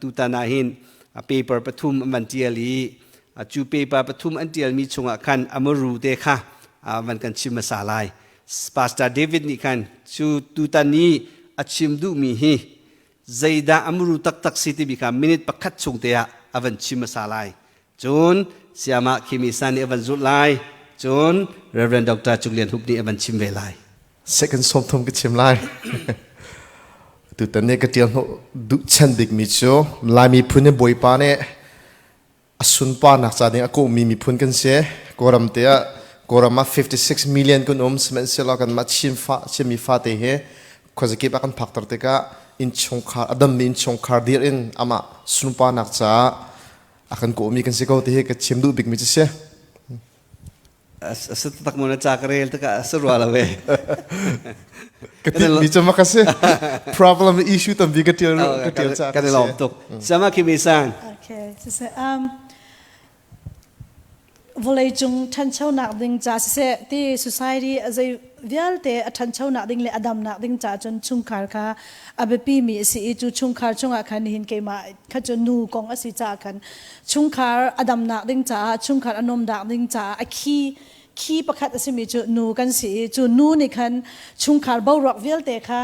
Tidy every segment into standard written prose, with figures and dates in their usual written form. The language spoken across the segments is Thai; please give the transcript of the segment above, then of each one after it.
ตุตานาหินเปเปอร์ปฐุมมันเจียลีจูเปเปอร์ปฐุมอันเจียลมีชงคันอมรูเตค่ะมันกันชิมมาสาลายปาสตาร์เดวิดนี่คันจูตุตานีชิมดูมีฮีใจดาอมรูตักสิติบิคามินิตปักขัดชงเตียอวันชิมมาสาลายจนเสียมาคิมิสันอวันจุดลายจนเรเวนดร.จุเลียนฮุบนี่อวันชิมเวลาย second สมทมก็ชิมลายตุตันเนี่ยก็เตียนดุชันดิกมิโซลายมีพุนเนี่ยบอยปาเนี่ยสุนปานักจานี่ก็มีพุนกันเสียกอรัมเตียกอรัมมา56 millionกุนสมัยเสร็จแล้วกันมาชิมมีฟาเตะเขาจะเก็บอากันพักตัวเตะก็อินชงคาร์อดัมมีอินชงคาร์เดียร์อินอามาสุนปานักจาอากันก็มีกันเสียก็เตะก็ชิมดูบิ๊กมิโซเสียสุดตักมันจากเรลตะกะสรัวละเว้ยก็ติดมิโซมาคัสเซ่ problem issue ตั้งวิกเตียร์จากกันลองตุกสมาคิมิซังโอเคvolei chung than chau nak ding cha se ti society as a vial te than chau nak ding le adam nak ding cha chon chung khar kha abepi mi si chu chung khar chunga khan hin ke ma kha chon nu kong asi cha khan chung khar adam nak ding cha chung khar anom dak ding cha a khi pakhat asimi chu nu kan si chu nu ni khan chung khar bo rock vial te kha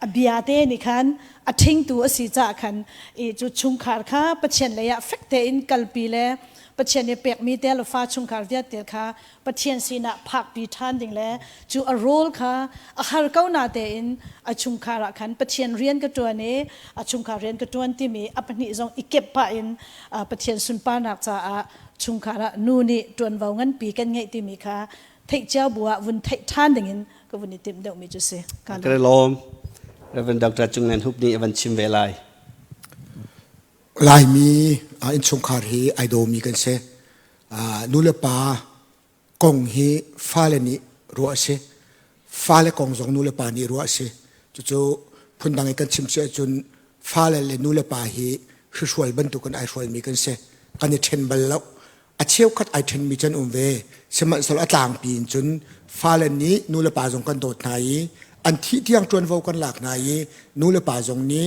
abiate ni khan a thing tu asi cha khan e chu chung khar kha pachen le ya fakte in kalpi leปัจเจียนเปียกมีเตลฟ้าชุงคาร์เวียเตลค่ะปัจเจียนสีน่ะผักปีทันดิ่งแล้วจูอโรลค่ะหาร์เก้านาเตอินชุงคาร์ขันปัจเจียนเรียนกระตัวนี้ชุงคาร์เรียนกระตัวที่มีอัปนิจงอีเก็บปะอินปัจเจียนสุนปานักจ่าชุงคาร์นูนี่ตัวนว่างั้นปีกันไงที่มีค่ะเทคเจ้าบัววุ่นเทคทันดิ่งอินก็วุ่นติมเดามีจุดเสียการกระลมเรเวนดร.จุงเนนฮุบนี่วันชิมเวลายลายมีอินชงคาร์ฮีไอโดมีกันเสนูเลปากงฮีฟ้าเลนี่รัวเสฟ้าเลกงจงนูเลปานี่รัวเสจู่ๆพุ่นดังไอกันชิมเสจนฟ้าเลนูเลปาฮีคือช่วยบรรทุกกันไอช่วยมีกันเสกันเทนบัลแล้วอาเชี่ยวคัดไอเทนมีจันเวสมัยสละต่างปีนจนฟ้าเลนี้นูเลปาจงกันโดดไหนอันที่ยังจวนวกันหลักไหนนูเลปาจงนี้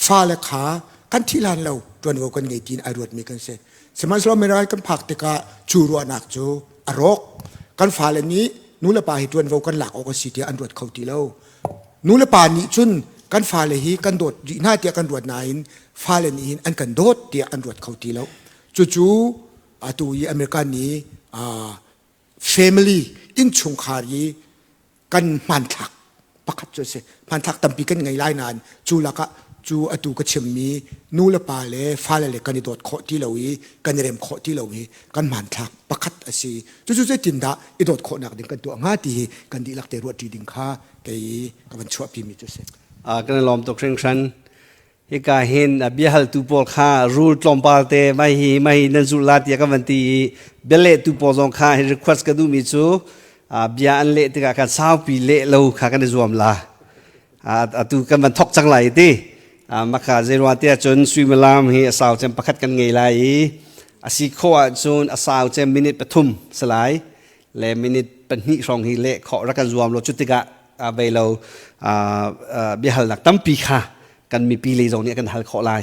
ฟ้าเลขากันที่ลานเราจวนวกันไงจีนไอรวดมีกันเสสมัยเราไม่ได้กันผักแต่ก็จูรัวนักจูอรกกันฟ้าเลนี้นู้ละป่าให้จวนวกันหลักออกสิเดียอันรวดเขาตีเรานู้ละป่านี้จุนกันฟ้าเลฮีกันโดดหน้าเดียกันรวดนายฟ้าเลนี้อันกันโดดเดียอันรวดเขาตีเราจู่ๆตัวอเมริกันนี้family อินชงคารีกันมันทักประคับจุดเสมันทักตั้มปีกันไงไล่นานจูละก็จูอตูก็เชื่อมีนูละปาเลฟ้าเลกันโดดโคที่เราอีกันเริ่มโคที่เราอีกันมันทักประคัดสิจู่ๆจะจินดาอีโดดโคนักดิ่งกันตัวง่ายดีกันดีลักเตรวดดีดิ่งข้าไก่กันชัวพิมิจุเสกันลอมตกเคร่งครันฮิกาเห็นเบียฮัลตูปอลข้ารูลตลอมปาเตไม่นันจุลาติยากันวันที่เบลเลตูปอลจงข้าให้รีเควสกันดูมิจูเบียอันเละที่กันสาวปีเละเราข้ากันในจวมลาตูกันมันทกจังไรที่มาขาเจรวันที่จนสวิมลามเฮียสาวเจมประคัดกันไงไล่อาศัยข้อจนสาวเจมมินิปฐุมสลายและมินิปนิรองฮิเล่ขอรักกันรวมเราจุดที่กะเบลเราเบียหัลนักตั้มปีค่ะกันมีปีเลยตรงนี้กันหัลขอไล่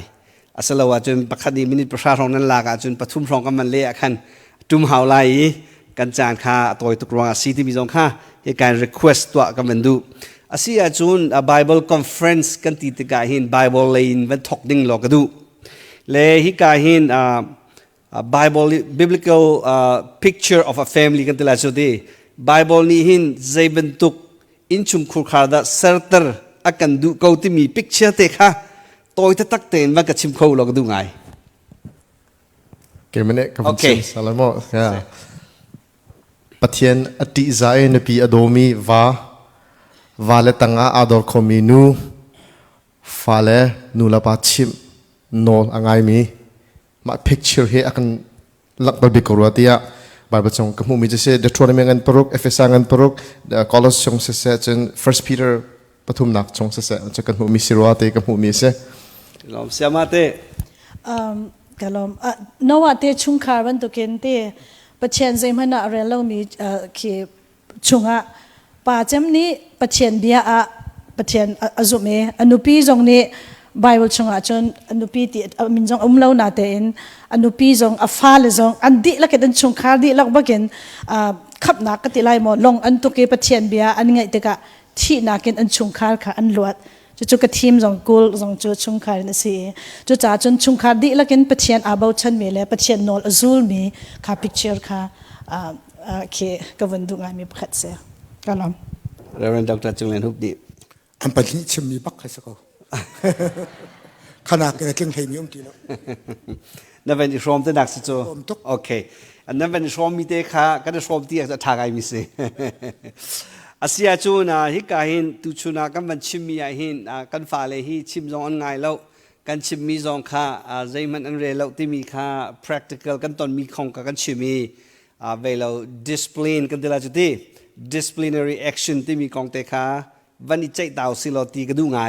อาศัยเราจนประคัดดีมินิประชาชนนั้นลากจนปฐุมรองกันมันเละขันจุ่มหาวไล่กันจานค่ะตัวตุกรองอาศัยที่มีตรงค่ะให้การ request ตัวกันมันดูอาศัยจุนBible Conference กันที่ตะการหิน Bible เลยวันทอกดิ้งหลอกกันดูเลยฮิการหินBible Biblical picture of a family กันที่ละสุดที่ Bible นี้หินใจบรรทุกอินชุมคุรขาดเซอร์เตอร์อากันดูเขาที่มี picture เตะค่ะตัวที่ตักเต็นว่ากับชิมเขาหลอกดูไงเกี่ยวมันเนี่ยกับชิมสารโมปะเทียนอติใจนปีอโดมีวาเลตังอาดอร์คอมินูฟาเลนูลาปาชิมโนอังไงมีมา picture เฮอักันลักบาร์บีคอรัวที่อะบาร์บีชงกับมูมิจะเสด็จทวนเมืองปรุกเอฟเอซังปรุกคอลอสชงเสจน First Peter ปฐุมนักชงเสจะกันมูมิสิรัวที่กับมูมิเสลมเสียมาเตกัลมนวัตเตชุงคาร์บันตุเกนเตปัจเจนเซมันอะเรลล์มีขีชุงอะป่าเจมนี้ปัจเจนเบียอะปัจเจนอจุเมอนุปีจงนี้ Bible chunga chon anupi ti min jong umlo na te in anupi jong afal jong andi la ke dan chung khar di lak bagen khap na ka ti lai mo long an tu ke pathian bia an ngai te ka thi na ken an chung khar kha an luat chu ka thim jong kul jong chu chung khar na si chu cha chon chung khar di la ken pathian abau chan me le pathian nol azul mi kha picture kha ke ka vandu ngai mi phat se kalom Reverend Dr. Chunglen Hup di อันปัจจุบันชิมมีบักใครสักคนขนาดเก่งให้มีตีแล้ว นั่นเป็นชมที่นักสิจู ชมทุก โอเคอันนั้นเป็นชมมีเตะค่ะก็จะชมที่จะทางไอ้มิสิอาเซียจูนะฮิกาหินตุชูนากันมันชิมมีไอหินกันฝ่าเลยฮิชิมจงอันไงแล้วกันชิมมีจงค่ะใจมันอันเร่แล้วที่มีค่ะ practical กันตอนมีของกันชิมมีเวลา discipline กันที่ละจุดที่ disciplinary action ที่มีของเตะค่ะวันนี้ใจดาวสิโลตีก็ดูไง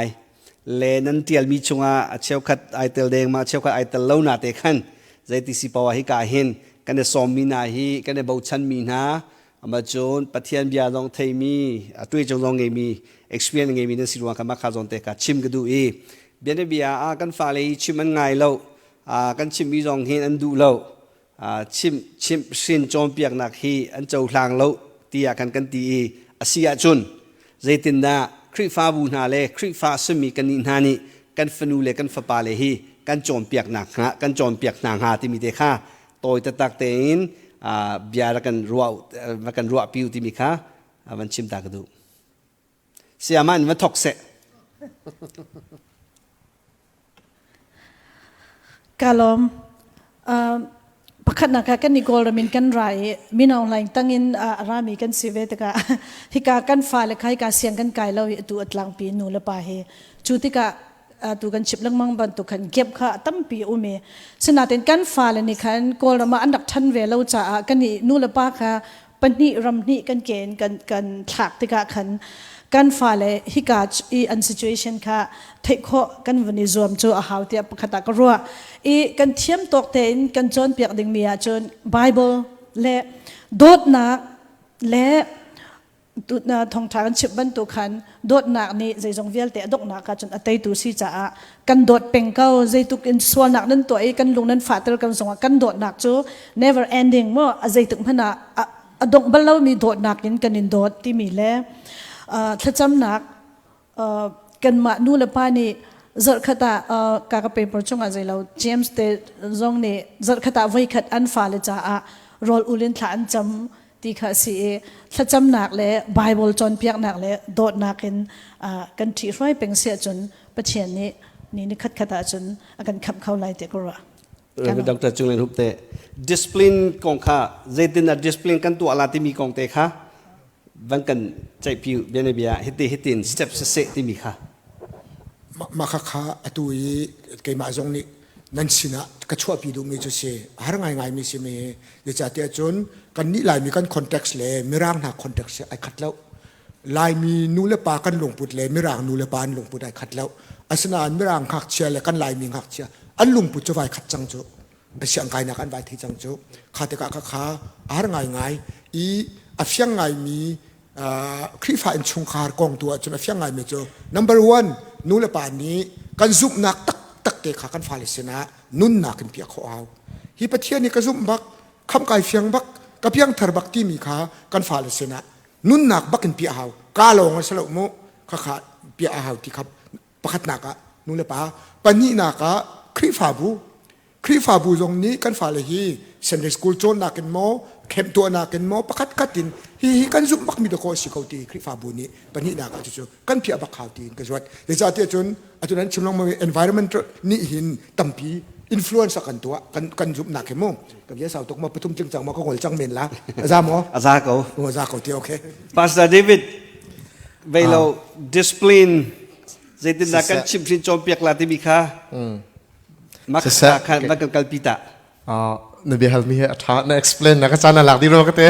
เลนันเตียลมีชงเชี่ยวขัดไอเตลแดงมาเชี่ยวขัดไอเตลเล่านาเตขันใจติสิปาวะฮิกาหินกันเดสอมมีนาฮีกันเดบาวชันมีนามาโจนปะเทียนบิอาลองเทมีตัวจงลองเงมี experience เงมีนั่นสิรวงกันมาขาจงเตะกัชิมก็ดูเบียนบิอากันฟ้าเลยชิมมันไงเล่ากันชิมมีจงเห็นอันดูเล่าชิมสินจอมเปียกหนักฮีอันเจ้าทางเล่าตียกันตีอาเซียจุนใจตินนาคริฟ้าบูนาเลคริฟ้าสมีกันนินานีกันฟนูเลกันฟ้าปาเลฮีกันจอมเปียกหนักฮะกันจอมเปียกหนังหาที่มีเตะข้าโตยตะตักเตนบิอากันรัวปิวที่มีข้ามันชิมตากระดูเสียมันมันทกเสะ kalom pakhat na ka kan ni gol ramin kan rai min online tangin rami kan sive ta ka hika kan fa le khai ka siang kan kai lo tu atlang pi nu la pa he chutika tu kan chip lang mang ban tu khan gap kha tam pi ume sina ten kan fa le ni khan kol rama andak than ve lo cha kan ni nu la pa kha pani ram ni kan ken kan thak ti ka khan kan fa le hika i an situation kha thei kho kan vani zom chu a hau tia pakhata ka ro i kan thiam tok ten kan chon piak ding mia chon bible le dot na le tu na thong than chip ban tu khan dot na ni zai jong vial te dok na ka chon atai tu si cha kan dot pengkau zai tu in swal nak nan to ai kan lung nan fatel kan zonga kan dot nak chu never ending mo azai tuk phana adong balo mi dot nak in kan in dot ti mi le thacham nak kan ma nu la pa ni zar khata ka ka paper chunga zailo james te zong ne zar khata voi khat an fa le cha a rol ulin thla an cham ti kha si thacham nak le bible chon piak nak le dot nakin kan thi roi peng se chun pachian ni khat khata chun akan khap khau lai te ko ra Dr. Chunglen Hup te discipline kong kha zaitin na discipline kan tu ala ti mi kong te khaวันกันใจผิวเบียนเบียฮิตินสเต็ปเสะที่มีค่ะมาค่ะตัวนี้เกี่ยมาจงนี้นั่นสินะก็ช่วยพี่ดูมีจุดเสียหาไงมีสิมีเดี๋ยวจะเตี้ยจนกันนี่ลายมีกันคอนเท็กซ์เลยไม่ร่างหนักคอนเท็กซ์ไอ้ขัดแล้วลายมีนูเลปากันหลงปุดเลยไม่ร่างนูเลปานหลงปุดไอ้ขัดแล้วอาสนะไม่ร่างหักเชียเลยกันลายมีหักเชียอันหลงปุดจะไว้ขัดจังจุไอ้เสียงไก่นักอันไว้ที่จังจุขาดแต่กะขาหาไงอีอาเฟียงไงมีคริฟ้าอินชงคาร์กองตัวจนอาเฟียงไงมีจู number one นูเลปานนี้กันซุบนักตักเตะขากันฟาลิสนะนุ่นนักกันเปียกเขาเอาฮิปเทียนี่ก็ซุบบักคำไก่เฟียงบักกับเพียงเธอบักที่มีขากันฟาลิสนะนุ่นนักบักกันเปียกเอากาลงสลบมุขาเปียกเอาที่ครับประคัดนักนูเลปาปันนี้นักคริฟ้าบูตรงนี้กันฟาลิฮีเซนเดสกูลโจนนักกันโมเข้มตัวนักกันโมประคัดกัดดินฮีกันซุบบักมีตะโกสิเขาตีคริฟ้าบูนี้ปันนี้นักจู่ๆกันเปียกบักเขาตีกันสวัสดิ์เดี๋ยวจะเตี้ยจนอาจารย์ชิมลองมา environment นี่หินตั้มปีinfluence กันตัวกันซุบนักเข้มโมกับยาสาวตกมาประทุมจึงจังมาก็หัวจังเมนละอาจารย์หมอ อาซาเขา อาจารย์เขาตีโอเค Pastor David เวลา discipline เจตินนักกันชิมชินจอมเปียกลาที่มีค่ะมักขันมักกัลปิตะนบีฮัลมีเหตุการณ์ explain นะก็จะน่ารักดีรู้ก็เตะ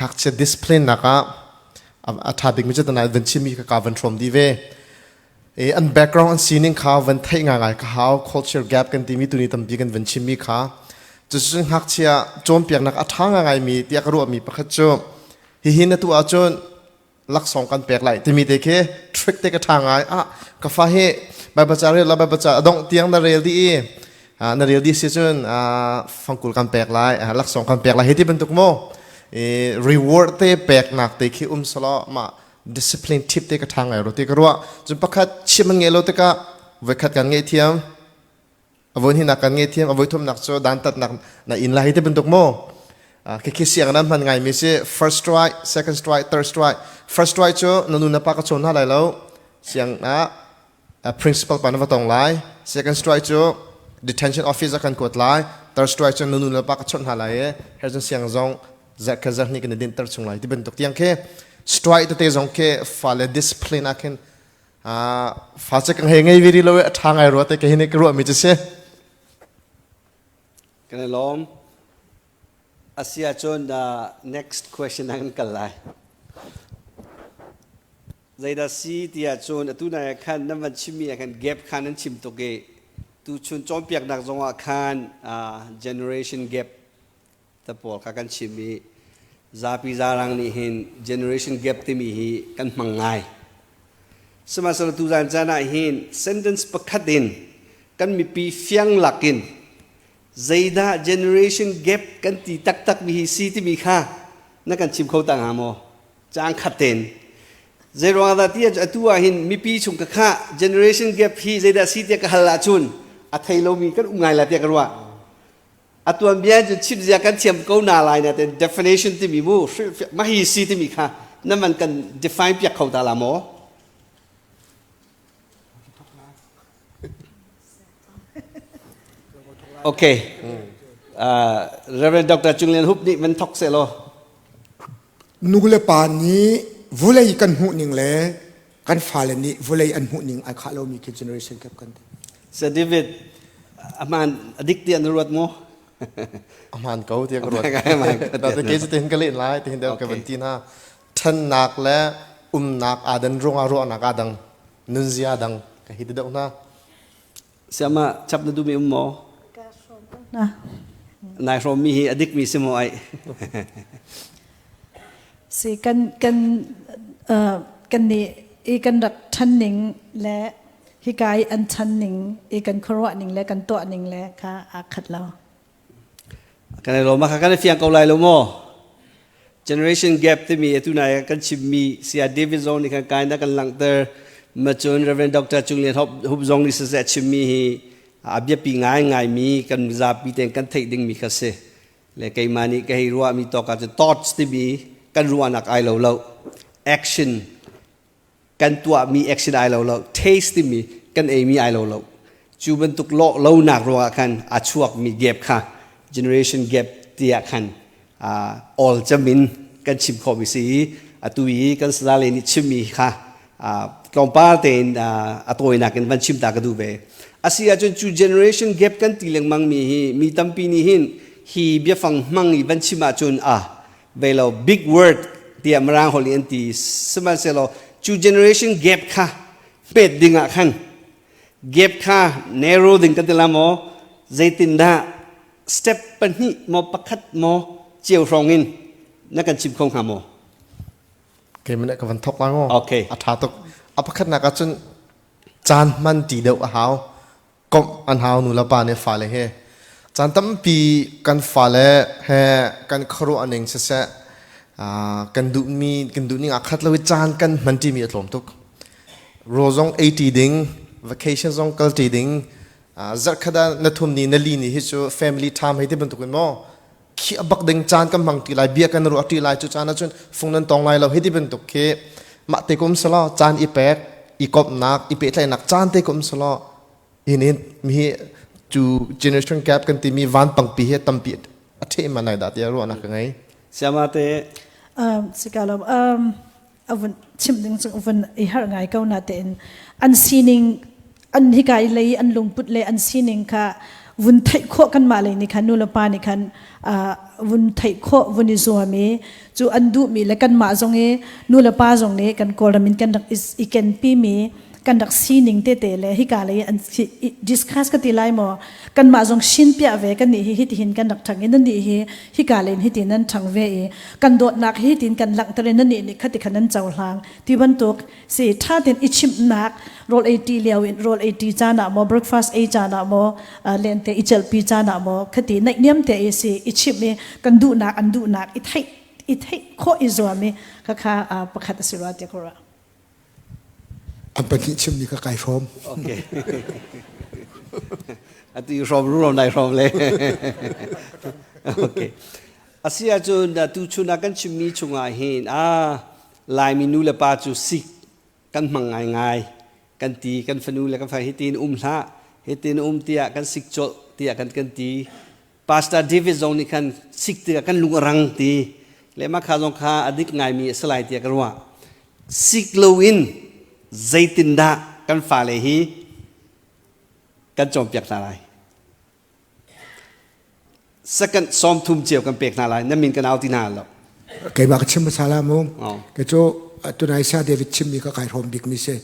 หักเช discipline นะก็อัฐาบิกมิจฉาตนายวันชิมีกับการวันทรมดีเวอัน background อัน scene ข้าวันไทยง่ายๆข้าว culture gap กันที่มีตัวนี้ตั้มปีกันวันชิมีข้าจะซึ่งหักเชียโจมเปียกนักอัฐาง่ายๆมีที่อยากรู้มีประคัตโจหินตัวจน ลักสองกันแปลกไหลที่มีแต่แค่ทริคเตกทางไงกาฟ้าเฮใบประจาเรลใบประจาดงเตียงนาเรลดีนาเรลดีสิจนฟังกุลกันแปลกไหลลักสองกันแปลกไหลเฮที่เป็นตุกโมreward เตแปลกหนักเตคิสละมา discipline ทิปเตกทางไงรู้เตกรัวจนประคัดชิมันเงลเตกะเวคัดกันเงเทียมอวันที่นักกันเงเทียมอวันทุ่มนักโซดันตัดนักในอินไลที่เป็นตุกโมคิดเสียงนั้นมันไงมีสิ first strike second strike third strike first strike โจนันนุนปากกระชนอะไรแล้วเสียงprincipal ปานวัตตองไล second strike โจ detention officer กันกดไล third strike โจนันนุนปากกระชนอะไรเฮ้ยจนเสียงจงจากกระจากนี่กันเดินตัดชงไลที่เป็นตุกเตียงแค่ strike ตัวเตะจงแค่ฝ่าเล discipline อาคินฝ่าจะกังเฮงไงวิริโลเวทางไอรัวแต่แค่เห็นกรัวมีจะเสียกันเลยล้อมอาเซียจนnext question นั่นกันเลยใจดาซีที่อาจนตุนายขันนั่นมันชิมีขันเก็บขันนั้นชิมตัวเกตุชนจอมเปียกนักจงอาขันgeneration gap แต่พอกันชิมีซาปิซารังนี่เห็น generation gap ที่มีกันมังไงสมัยสมัยตุจานจานาเห็น sentence ประคัดดินกันมีปีเฟียงหลักกินZaida generation gap กันตีตักมีซีที่มีค่านักกันชิมเขาต่างหามอจางขัดเต็นเจรวงอาที่จะตัวหินมีปีชุมกับค่า generation gap ฮี Zaida ซีที่กับฮัลลาจุนอัฐิโลมีกันอุ้งไงละที่กันว่าตัวเบียจะชิมจะกันเทียมเขาหนาลายนะแต่ definition ที่มีมูมาฮีซีที่มีค่านั่นมันกัน define เปียกเขาตาลามอโอเคReverend Dr. Chung Lien Hup นี่มันทอกเซโลนูเลปานี้วุเลยกันหูหนึ่งเลยกันฟาเลนี้วุเลยอันหูหนึ่งไอ้ข้าเรามีกี่ generation กับกันเซเดวิดอามันอดิกเตียนรวดโมอามันเขาเตียนรวดแต่ตะกี้จะเห็นกันเล่นไล่เห็นเดียวกับวันที่น่าท่านนักและนักอาดันรงอารุนักอาดังนุนซีอาดังก็ฮิตเดียวน่าเสียมาจับนดูมีโมนายรมีอดิกมีสมอยสิกันนี่อีกันรักทันหนิงและฮิกายอันทันหนิงอีกันครัวหนิงและกันตัวหนิงและค่ะอาขัดเรากันในโลมากันในเฟียงเกาไลโลโม generation gap ที่มีตุนายกันชิมมีเสียเดวิดซองนี่กันการนักกันหลังเตอร์มาจน Reverend Dr. Chung Lien Hup ซองนี่เสียชิมมีอาเบียปีง่ายมีกันซาปีเต็งกันเทคดิ้งมีคัสเซ่และไกมานี่ก็ให้รู้ว่ามีต่อกันจะ thoughts ที่มีกันรู้ว่านักไอเรา action กันตัวมี action ไอเรา taste ที่มีกันมีไอเราจูบันตุกโลเราหนักรู้ว่ากันอาช่วงมี gap ค่ะ generation gap ที่อากันall จะมินกันชิมข้อมีสีตุยกันสลาเลนิชิมมีค่ะกลองป้าเต็นตัวนักกันวันชิมตากระดูเบอาศัยจนจู generation gap กันตีเลี้ยงมังมีตั้มปีนี้หินฮีเบียฟังมังอีบันชิมาจนเวลา big word ที่อเมริกันฮอลลีอันตีสมัยเซลจู generation gap ค่ะเป็ดดิ่งอ่ะขัน gap ค่ะ narrow ดิ่งกันแต่ละโมใจตินดา step ปันนี้โมประคัดโมเจียวรองอินนักการชิมคงหาโมเกมนี้กับวันทอกแล้วโมโอเคอาถาตุกอประคัดนักจนจานมันตีเดียวหาวก็อันหาวนูละปาเนี่ยฝ่าเลยเฮจานตั้มปีกันฝ่าเลยเฮกันครัวอันหนึ่งเสะกันดูนี่อาคัดเลยจานกันมันที่มีอารมณ์ทุกโรซอง80ดิ้ง vacation ซอง90ดิ้งจักขดานทุ่มนี้นลีนี่ฮิจู family time ให้ที่บรรทุกกันมั้งขี้บักดึงจานกันบางทีไรเบียกันรู้ทีไรจุจานนั้นจนฟงนั้นตองไรเราให้ที่บรรทุกเคมาเตกุมสลอจานอีเป็ดอีกบนักอีเป็ดไรนักจานเตกุมสลออินมีจู generation gap กันที่มีวันปังปีเฮตัมปีอัฐิมันไหนดัดยารู้นักไงเสียมาเตสิกาลอวันชิมดึงสุวันอีหาไงก็น่าเต้นอันซีนิงอันฮิกายเลยอันลงพุทเลยอันซีนิงค่ะวันไทยโคกันมาเลยนี่ค่ะนูลปานี่ค่ะวันไทยโควันอิโซามีจูอันดูมีและกันมาจงเอนูลปาจงเนกันกอลามินกันอีกันปีมี กันดักซีนิงเตเลยฮิกาเลยอันดิสคัสกันตีไลมอกันมาจงชินเปียเวกันนี่ฮิตหินกันดักทางนั้นนี่ฮิกาเลยฮิตินั้นทางเวกันโดดนักฮิตินกันหลังตะเรนั่นนี่คติขันนั้นเจ้าหางที่บรรทุกสิท่าเต็นอิชิมนักโรลเอทีเลียวโรลเอทีจานะมอเบรกฟาสเอจานะมอเลนเตอิเจลปีจานะมอคติในเนียมเตอสิอิชิมเมกันดูนักอันดูนักอิทัยโคอิโซเมค่ะประคัตสิราเตโคระอันเป็นที่ชิมนี่ก็ไก่พร้อมโอเคอันที่รอมรู้รอมได้รอมเลยโอเคอาศัยจนตูชุนักันชิมีชุงอาเห็นลายมินูเลปาจูสิกันมังง่ายกันตีกันฟนูเลกันไฟฮิตินละฮิตินเตียกันสิกโจเตียกันตีพาสตาเดวิสโซนี่กันสิกเตียกันลุงรังตีเลมาคาจงคาอดิกง่ายมีสไลเตียกันว่าสิกโลวินใจตินดากันฝ่าเลยฮีกันจอมเปียกนาลายสักกันซ้อมทุ่มเจียวกันเปียกนาลายนั่นมินกันเอาที่นาแล้วแกบอกชิมมาซาลามงแกโจตัวนายซาเดวิดชิมนี่ก็ไก่พร้อมบิ๊กมิเซ่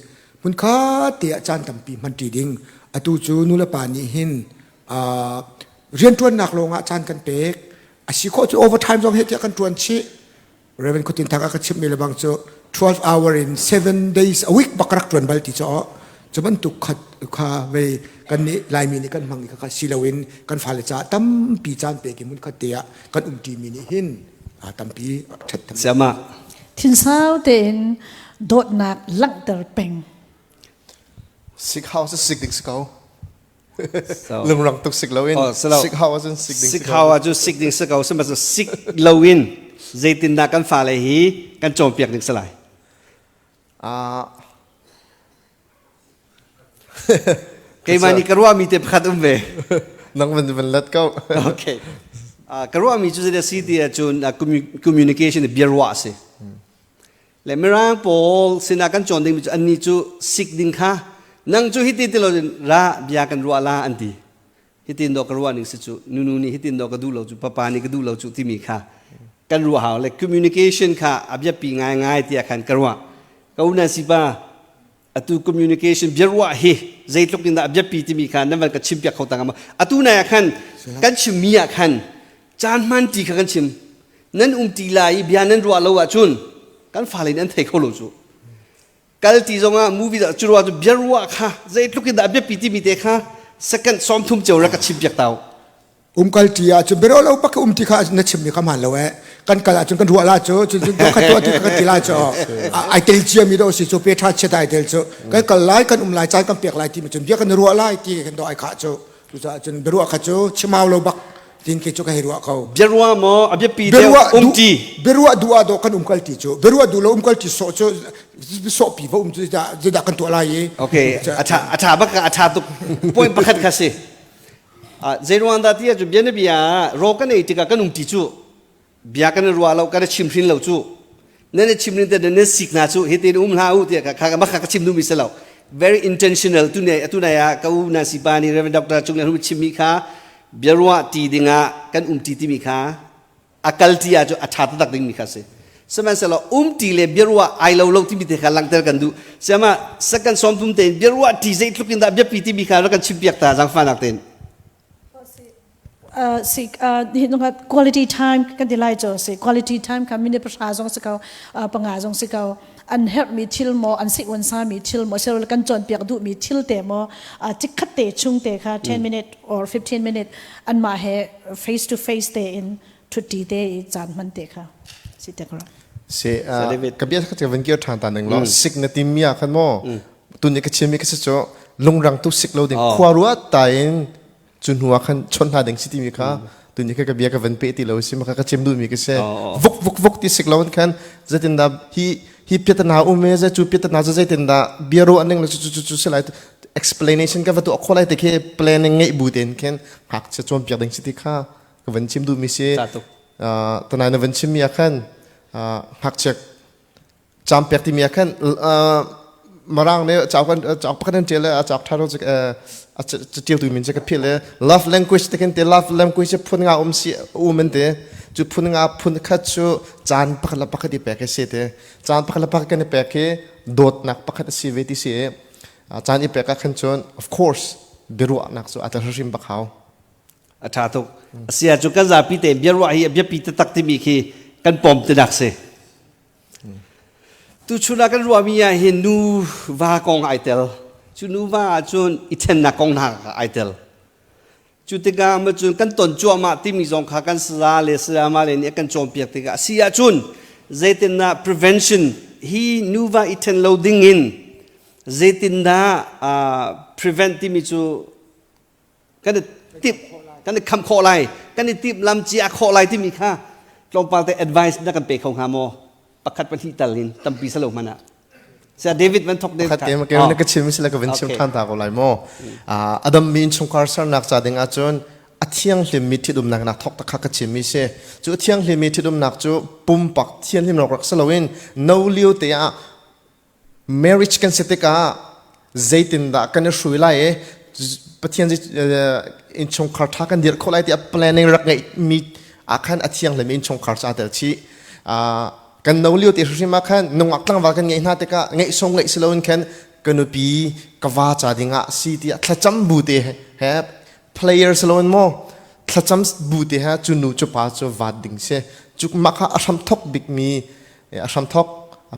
มันข้าเตียจานตั้มปีมันตีดิ่งตูจูนุลปานีหินเรียนทวนนักลงอาจารย์กันเปียกอาศัยข้อที่โอเวอร์ไทม์จงเหตุกันทวนชีเรเวนคุตินทักก็ชิมมีเลยบางโจ12 hours in 7 days a week บักรักตรวนบัลติจ่อจะมันตุกขัดข้าเวกันนี้ลายมีนี่กันมังนี่ก็สิลาวินกันฟาเลจ่าตั้มปีจานเปกิมุนขัดเตียกันทีมินี่หินตั้มปีชัดตั้มเสียมาทินสาวเต็นโดดนักลังเตอร์เป็งสิกเฮาส์สิกดิกสกาวลุงรังตุกสิกลาวินสิกเฮาส์สิกเฮาส์สิกดิกสกาวสมัยสิกลาวินใจตินดากันฟาเลยฮีกันจอมเปียกดิกสลายเคยมานี่กรัวมีเต็มขัดเวนังมันเล็ดก็โอเคกรัวมีจุดเดียสิที่จุนcommunication เบียร์ว่าสิและเมื่อร่างพอสินากันจอนดิ้งอันนี้จุสิกดิ้งค่ะนั่งจุฮิติติโลระเบียกันรัวลาอันดีฮิตินดอกกรัวนี่สิจุนูนี่ฮิตินดอกกระดูเราจุปปานี่กระดูเราจุที่มีค่ะกันรัวหาวและ communication ค่ะอับยาปีง่ายๆที่อาการกรัวก็อุณาสิบ้าatu communication biarwa he zaitlok inda abja piti mi khan namal ka chimpya khota ngama atu na khan kan chimia khan chan man ti khan chim nan ti lai bianan ro lo wa chun kan falin an thai kholo chu kal ti zonga movie da churwa chu biarwa kha zaitlok inda abja piti mi te kha second som thum chawra ka chimpya taw kal tia chu bero lo pak ti kha na chim mi kha man lo kan kala chun kan ruwa la chu khatwa tu kan ti la chu ai tel chia mi do si chu pe tha che dai tel chu kan lai kan lai chai kan pek lai ti mi chun bia kan ruwa lai ti kan do ai kha chu tu sa chun bero kha chu chimau lo bak tin ke chu ka ruwa kau berwa mo abya pi de ti berwa duwa do kan kal ti chu berwa du lo kal ti so chu so pi vo chu da kan tu lai okay acha bak acha tu point pakhat kha se zerwan da ti chu bian bia ro kan ei ti ka kan ti chu bia kan ruwa lo kan chimrin lo chu nene chimrin te nene sikna chu hitin la u ti ka ma kha chim nu mi se lo very intentional tu na ya ka u na si pa ni reverend doctor chung na hu chimi kha biarwa ti dinga kan ti mi kha akal ti ya chu atha ta tak ding mi kha se seman se lo ti le biarwa ai lo ti mi te kha lang ter kan du sama second som tum te biarwa ti zai tlukin da bia pi ti mi kha ro kan chim piak ta jang fa nak ten quality time kan dilai jo se quality time kan mine prasha jong se ka panga jong se ka an help me chill mo an sik wan sa mi chill mo sel kan chon piak du mi chill te mo chik khat te chung te kha 10 minute or 15 minute an ma he face to face te in thuti te chan man te kha si te kra se kabia kha te van kyo than ta nang lo sik na tim ya khan mo tun ne ka chemi ka se cho longrang tu sik lo ding khwarua ta in chun huwa khan chon ha ding city mi kha tu ni ka bia ka van pe ti lo si ma ka chem du mi ka se vok ti sik lawon khan zatin da hi piatana ume za chu piatana za zatin da biaro aning la chu se lai explanation ka va tu akholai te ke planning ngai bu den ken hak che chom piak ding city kha ka van chim du mi se tanai na van chim mi khan hak chek cham pek ti mi khan marang ne chak pakan chele chak tharo chiu tu min che ka phile love language te ken te love language phun nga si men te chu phun nga phun kha chu chan pakhala pakhati pe ke se te chan pakhala pak ke ne pe ke dot nak pakhat si ve ti se อาจารย์อีเปก็ขันชน of course เดือดนักสุดอาจจะริมบักเขา อาชาตุกเสียจุกันจะพิเตเบียร์ว่าเฮียเบียร์พิเตตักที่มีคีกันปอมตินักเสตุชุนักกันรัวมีอะเห็นนูว่ากองไอเตลชุนูว่าจนอิเทนนักกองนักไอเตลจุดที่การมาจนกันต้นจัวมาที่มีสองขากันสลาเลสลามาเลนี่กันโจมเปียกที่กาเสียจนเจตินนา prevention ฮีนูว่าอิเทน loading in เจตินนา prevent ที่มีจูกันติบกันคำขอไลกันติบลำจีอาขอไลที่มีค่าลองไปแต่ advice นักกันเปกของหาโมประคัดปฏิตัลินตั้มปีสลบมันอะเสียเดวิดมันทกเดวิดขัดเกมเกมนี้ก็ชิมไม่ใช่แล้วก็เป็นชิมท่านตาก็ไหลโมอดัมมีนชงคาร์สันนักจ่าเด้งอาจนอาเที่ยงลิมิตที่ดุมนักนักทกตะคักก็ชิมไม่ใช่จู่เที่ยงลิมิตที่ดุมนักจู่ปุ่มปักเที่ยงลิมิตรักสลาวินno liuเตีย marriage กันเสร็จก็เจตินดากันช่วยไล่ปะเที่ยงอินชงคาร์ทักกันเดียร์เขาไล่ที่ planning รักไงมีอาคันอาเที่ยงลิมิตชงคาร์สันเดลชีกันนลิวติดชิมาขันนุ่งอักลังว่ากันไงนาติกะไงส่งไงสโลนขันกันนุปีกว่าจ่าดิงะซีที่ทัดจำบูติฮะ player สโลนโมทัดจำบูติฮะจุนูจุป้าจุวัดดิ่งเสจุกมักฮะอาชัมทอกบิ๊กมีอาชัมทอก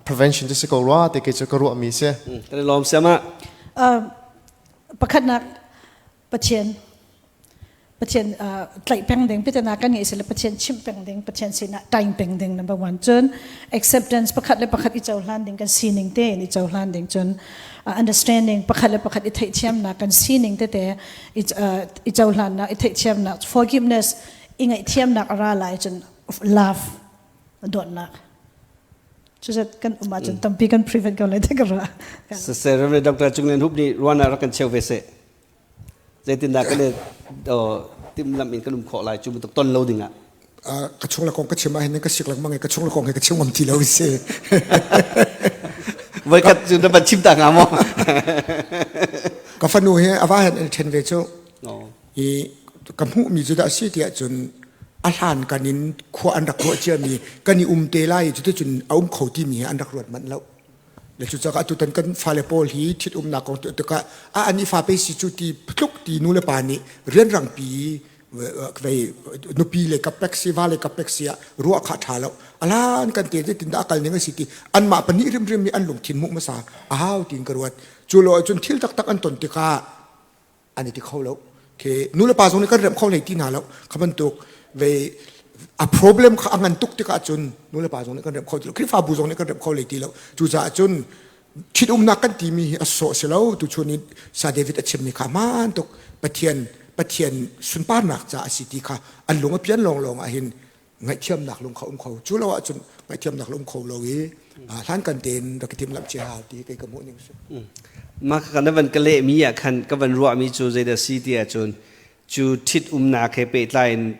prevention ที่สกอรัวที่เกิดจากรัวมีเสกันลอมเสียมาประคัดนักประเชียนไตรแปงเด้งพิจารณากันอย่างเสร็จแล้วประเชียนชิมแปงเด้งประเชียนสินะไตรแปงเด้ง number one จน acceptance ประคัดและประคัดอีเจ้าล้านเด้งกันซีนิ่งเต้อีเจ้าล้านเด้งจน understanding ประคัดและประคัดอีเทียเทียมนะกันซีนิ่งเต้อีเจ้าล้านนะอีเทียเทียมนะ forgiveness อีไงเทียมนะอะไรหลายจน love โดนนะจุดกันอุมาจนตั้มปีกัน prevent กันเลยได้กันละเสร็จแล้วดร.จุงเลนฮุบนี่รัวนารักกันเชลเวเซเจตินดาก็เลยติมลำอินกันลุมขอลายจุ่มตกต้นโลดิ่งอ่ะกระชงละกองก็เชื่อมาเห็นนั่นก็เชื่อละมั่งไงกระชงละกองให้กระชงมันทีแล้ววิเศษไว้กัดจุดนั้นชิมต่างหามอก็ฟันนูเฮอว่าเห็นเช่นเวจูอีกำหูมีจุดอาศัยที่จนอาหารกันนินขวอันดักขวเชื่อมีกันนี่เตไลจุดจุดเอาเขาที่มีอันดักรวดมันแล้วแล้วจุดจากตุตันกันฟาเลโปลฮีทิดนักของตุกะอันนี้ฟาไปสิจุดที่พลุกที่นู่นเลยปานี่เรียนรังปีไปนุปีเลยกับเป็กซีวาเลยกับเป็กซีรัวขาดาแล้วอันนั้นกันเตียจะติดตากันเนี่ยสิที่อันมาปนิริมมีอันหลงทิ้งมุกมาซาติงกระวดจุลอยจนทิลตักอันตนติกาอันนี้ที่เขาแล้วเคนู่นเลยปาตรงนี้ก็เริ่มเข้าเลยที่นาแล้วขบันตุกไปproblem ข้างนั้นตุกติกาจนนู่นเลยป่าตรงนี้ก็เริ่มเข้าที่แล้วคลิปฟ้าบูตรงนี้ก็เริ่มเข้าเลยที่แล้วจู่จ่าจนคิดนักกันที่มีอโศกเสร็จแล้วตุชนิดซาเดวิดเชมมีขามันตุกปะเทียนสุนป้าหนักจ่าสิติค่ะอันลงเพี้ยนลงเห็นไงเทียมหนักลงเขาจู่แล้วจนไงเทียมหนักลงเขาเลยท่านกันเต็นเราก็ทีมรับเจ้าที่ไกลกระมุนี่มากันนั้นวันก็เละมีอ่ะคันก็วันรัวมีจู่ใจเดสิติจนจูทิดนาเคเปตไลน์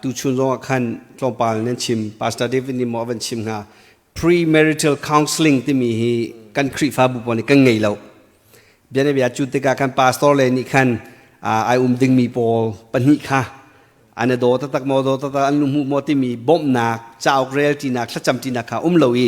ตูชุนร้องขันลองปาลนั่นชิมพาสต้าเดวิดนี่มอวันชิมฮะ premarital counseling ที่มีกันคริฟาบุปนิกันไงเราเบียนเบียจุดที่การพาสต้าเลยนี่ขันไอดึงมีปอลปนิค่ะอันนี้โดตตักโมโดตตักอันลุมโมที่มีบ่มนักเจ้าเรลที่นักขจำที่นักค่ะเลวี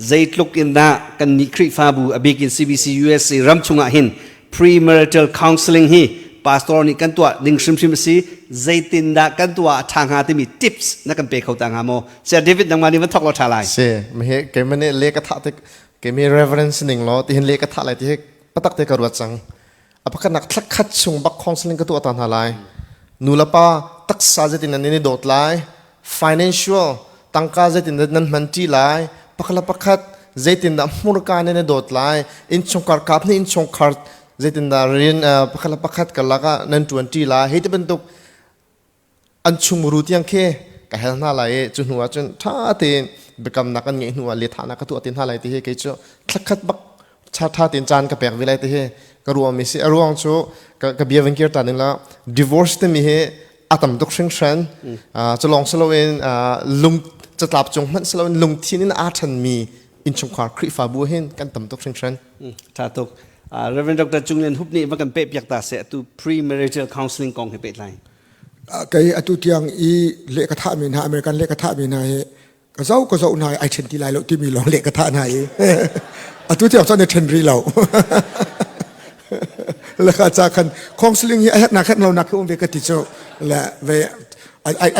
ใจลุกอินดากันนิคริฟาบุอเบกิน CBC USA รัมชุงอ่ะหิน premarital counseling ฮีพาสตอร์นี่กันตัวดึงชิมสิใจตินดากันตัวทางหาที่มี tips นักกันเปย์เขาต่างหาโมเสียเดวิดดังมานี่มันทอกเราทลายเสียไม่เห็นเกมนี้เล็กกระทะที่เกมมี reference หนึ่งล้อที่เห็นเล็กกระทะอะไรที่ปะตักเตะกระวัดจังอะพักนักทักขัดชงบักคอนซัลท์ก็ตัวต่างหากนูละป้าตักซาเจตินนั่นนี่โดดไล่ financial ตั้งการเจตินนั่นมันจีไล่พักละพักขัดเจตินนั่นมูลค่านี่โดดไล่อินชงคาร์กับนี่อินชงคาร์เจตินดาเรียนพักละพักขัดกันละก็นั่น20ละเฮ้ยที่เป็นตุกอันชงรูที่ยังแค่ก็เห็นหน้าไหลจุนหัวจนท่าเตียนเบกำนักกันเงี้ยหัวเลี้ยฐานะก็ตัวเตียนท่าไหลที่เฮ้ยก็จะทักขัดบักชาท่าเตียนจานกับแปลกวิไลที่เฮ้ยก็รวมมิสิรวมโชกับเบียร์วันเกียร์ตานึงละ divorce ที่มีเฮ้อาตมตุกเชิงเชิญจะลองสโลเวนลุงจะตับจงมันสโลเวนลุงที่นี่อาทันมีอินชงคาร์คริฟาบัวเห็นกันตมตุกเชิงเชิญถ้าตุกReverend Dr. จุงเลียนฮุบนี่มันกันเป๊ะยักตาเสตุ premarital counseling กองให้เป๊ะไลน์ก็อตุที่ยังอีเล็กกระทะมีนะอเมริกันเล็กกระทะมีนะก็เจ้านายไอเชนที่ไรแล้วที่มีลองเล็กกระทะนายอตุที่ยังเจ้าในเทนรีเรา แล้วก็จากคันคองสลิงยี่นักขันเรานักคือเวกติโจและเว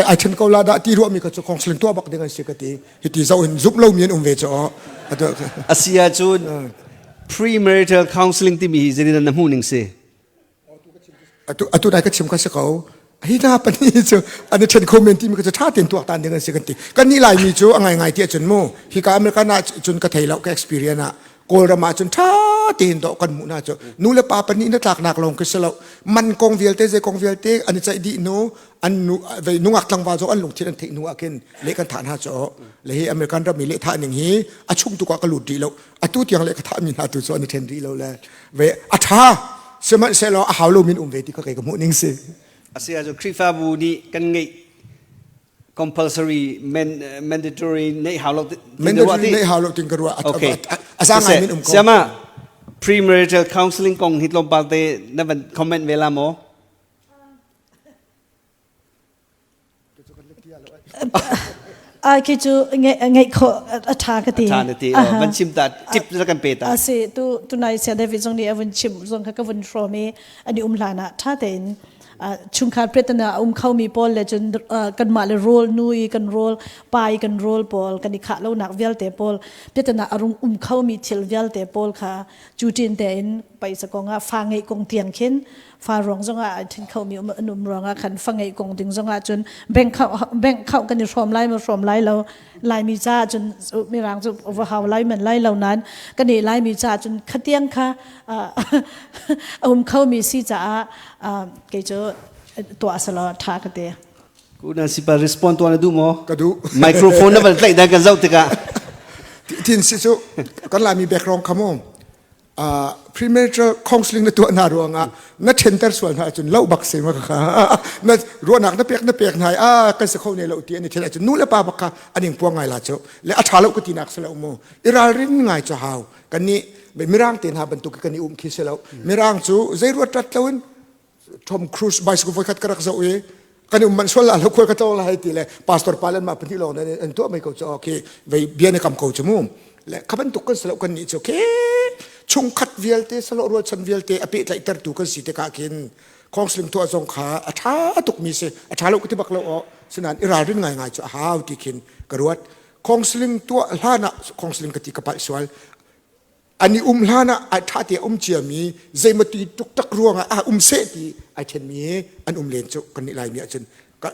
ไอฉันก็ลาดที่รู้มีก็จะคองสลิงตัวบักเdenganสิกติฮิติเจ้าอินซุปเรามีนเวจอาเซียจูน premarital counseling ที่มีจะได้นำหูหนึ่งสิตุนายก็ชิมกันสักเขาฮินาปนี่จูอันนี้ฉันคอมเมนต์ที่มันก็จะท่าเตียนตัวตันdenganสิกันติกันนี่ลายมีจูไงที่จนโมฮิกาอเมริกันน่ะจนกระเทยแล้วก็ experience น่ะโกลมาจนท่าเตียนตัวกันมุน่าจูนู่นละปาปนี่นักหลักนักลงก็สละมันกงเวลเตจะกงเวลเตอันนี้ใจดีโนอันนูเวนุ่งอักตังวาจูอันลงที่นั่นเทนุ่งอักเนเล็กกันฐานหาจูเลยอเมริกันเรามีเล็กฐานอย่างนี้อาชุ่มตัวก็หลุดดีแล้วอาตุที่ยังเล็กฐานมีหาตัวจูอันนี้เทนดีแล้วแหละเวอาท่าสมัยเสร็จแล้วหาลูมินเวที่ก็เกี่ยวกับมุนิ่งสิอาเซียจูคริฟาบูดีกันไง compulsory mandatory ในหาลูmandatory ในหาลูติงกรัวโอเคอาสาไงมินเสียมา premarital counseling กองฮิตลมปาเตนั่นเป็น comment เวลาโมคิดจูไงเขาทากติมันชิมตัดจิบจะกันเปตาสิตุนายเสียดายวิจงนี้วันชิมจงก็วันโฟมีอันนี้ลานะท่าเต็นชุมขาเพรตนาเข้ามีปอลเลยจนกันมาเลยโรลนุยกันโรลปายกันโรลปอลกันดิขาเล่าหนักเวลเตปอลเพรตนาอารมณ์เข้ามีทิลเวลเตปอลค่ะจูจินเตนไปสกองฟังไงกงเตียงเข็นฟ้ารองจงถึงเข้ามีนุ่มรองขันฟังไงกงถึงจงจนแบ่งเข้ากันในรวมไล่มารวมไล่เราไล่มีจ้าจนมีรางจุดว่าเขาไล่เหมือนไล่เหล่านั้นกันนี่ไล่มีจ้าจนขัดเตียงค่ะเข้ามีซีจ้าเกจตัวสลอทากเตะกูน่าสิบา respond ตัวนั้นดูมั้งก็ดูไมโครโฟนนั่นเป็นอะไรกันเจ้าติกะทินสิจูกันลามีแบ็กกราวด์ขโมงpremarital counseling ในตัวน่ารัวงะนั่นเทนเตอร์ส่วนหาจนเล่าบักเสียมาค่ะนั่นรัวหนักนั่นเปียกไหนกันสักคนในเราตีนี่เทนจนนู้นแล้วป่าบักค่ะอันนี้พวงไงล่ะเจ้าและอัฐาเราก็ตีนักเสียแล้วโมอิรารินไงจะหาวกันนี่ไม่ร่างเตียนหาบรรทุกกันนี่คิดเสียแล้วไม่ร่างจูใจรัวตัดเต้นทอมครูซไบสกูฟคัดกระกเจ้าเอกันมันส่วนละเราคุยกันตัวอะไรทีเลยพาสตอร์พาเลนมาเป็นที่เราเนี่ยอันตัวไม่เขาจะโอเคไปเบียนในคำเขาจะมุ่งและขับรรทุกกันสลับกันนี่โอเคชงขัดเวลเตสละรัวชันเวลเตอภิไลตัดตุกันสิเตกากินของสลิงตัวจงขาอัฐาตุกมีเสอัฐาเราก็ที่บักเราสนานอิราดินไงจะหาวที่กินกระวดของสลิงตัวลานะของสลิงกติกาปัสสาวะอันนี้ลานะอัฐาเตียเจียมีใจมาตีตุกตักรัวงเสตีไอเช่นมีอันเลนจุกันนี่ลายมีจน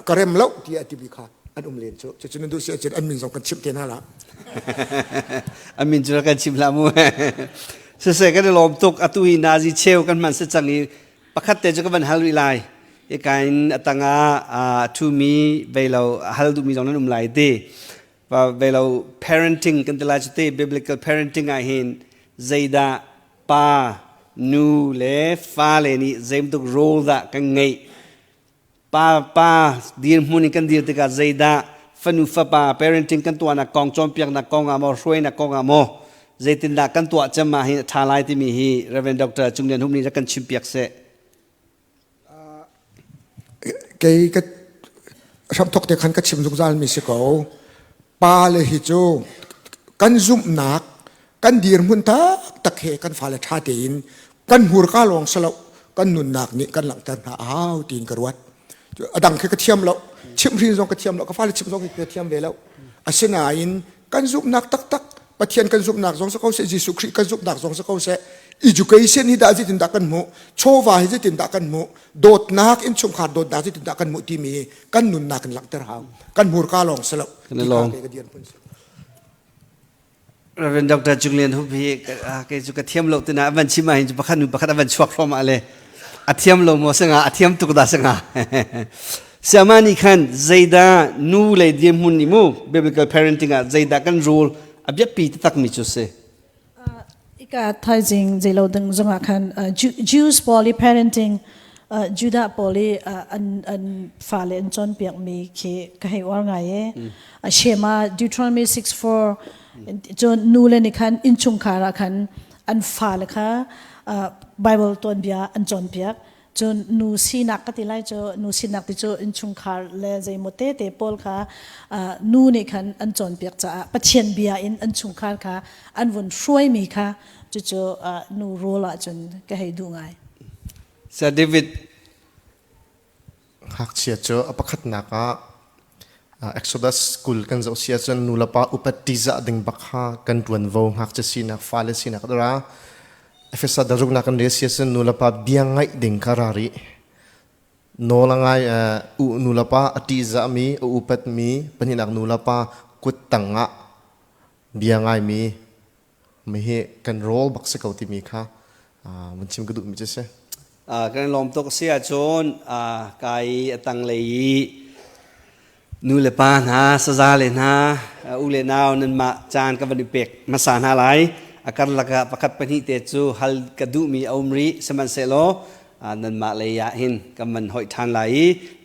กระเรมเล่าที่อธิบิคาอันเลนจุจะจนดูเสียจนอันมินส่งกันชิมเทน่าละอันมินจุกันชิมละมัวเสกกันลมตกอตุยนาจิเชลกันมันเสจังนี้ประคัตเตจกันฮัลวิไลเอการตั้งทูมีเวลาฮัลดูมีตรงนั้นไลเดว่าเวลา parenting กันตลาดจุดเต biblical parenting อาเห็นใจดาป้านูเล่ฟ้าเลนี่ใจมันตุกโรลดะกันไงป้าดีนมุนิกันดีติกาใจดาฟันูฟ้าป้า parenting กันตัวนักกองจอมเปียกนักกองอามอช่วยนักกองอามอใจตินดากันตัวจะมาให้ทาลายที่มีฮีเรเวนด็อกเตอร์จุงเรียนหุ่มนี้จะกันชิมเปียกเสเกย์ก็ทำทกเด็กขันก็ชิมทุกจานมีสิเขาปาเลยฮิจูกันซุ่มหนักกันดีร์มุนตะเคกันฟ้าเลชาตีนกันหัวก้าลองสลับกันนุนหนักนี่กันหลังจากตีนกระวัดดังแค่กระเทียมแล้วชิมรีซองกระเทียมแล้วก็ฟ้าเลชิมซองกระเทียมไปแล้วอาเซนาอินกันซุ่มหนักตักปะเทียนกันซุปหนักสองสักเขาเสจิสุครีกันซุปหนักสองสักเขาเสeducation ที่ได้จิตดักกันหมู่โชว์ว่าจิตดักกันหมู่โดดนักอินชุมขาดโดดนักจิตดักกันหมู่ที่มีกันนุนนักกันหลักเตอร์หาวกันหัวก้าลองสลับกันลองเราเป็นด็อกเตอร์จุงเลียนทุกพี่แกจุกเทียมโลกตัวน่ะวันชิมาเห็นจุปะขันปะขันวันชวกพร้อมอะไรอาเทียมโลกโมสังอาเทียมตุกดาสังอาเสียมานี่ขันใจดานูเลยเดียมหุ่นนี่มู่ biblical parenting อ่ะใจดากันรูลอับยับปีตักมิจุเสอีกท้ายจริงใจเราดึงจงอาคัน Jews poly parenting จูดาโพลีอันฟ้าเลนจอนเปียกมีเคยว่าไงเชื่อมา Deuteronomy 6:4จนนูเลนิคันอินชุงคาราคันอันฟ้าเลค่ะBible ตัวเบียอันจอนเปียกจนนูสีนักก็ติไลจนูสีนักที่จอินชุงคาร์เลใจหมดเตปอลค่ะนูนี่คันอันจอนเปียกจะปัจเจียนเบียอินอันชุงคาร์ค่ะอันวนช่วยมีค่ะจะนูโรละจนก็ให้ดูไง เสียเดวิด หักเชียเจออปคัดนักExodus school kan zo sia chan nulapa upatiza ding bakha kan tuan vo hak che sinak fale sinak dra efesa daruk na kan sia chan nulapa biangai ding karari no langai u nulapa atiza mi upat mi paninak nulapa kutanga biangai mi mehe kan roll bak se kauti mi kha munchim gudu mi che se กันลมตกเสียจนกายตังเลยนูเลปานะสซาเลนะอุเลนาวนันมาจานกับวันดิเปกมาสานหาไหลอาการละกะประคัดปนิเตจูฮัลกระดูมีอมริสมันเซโลนันมาเลยยะหินกับมันหอยทานไหล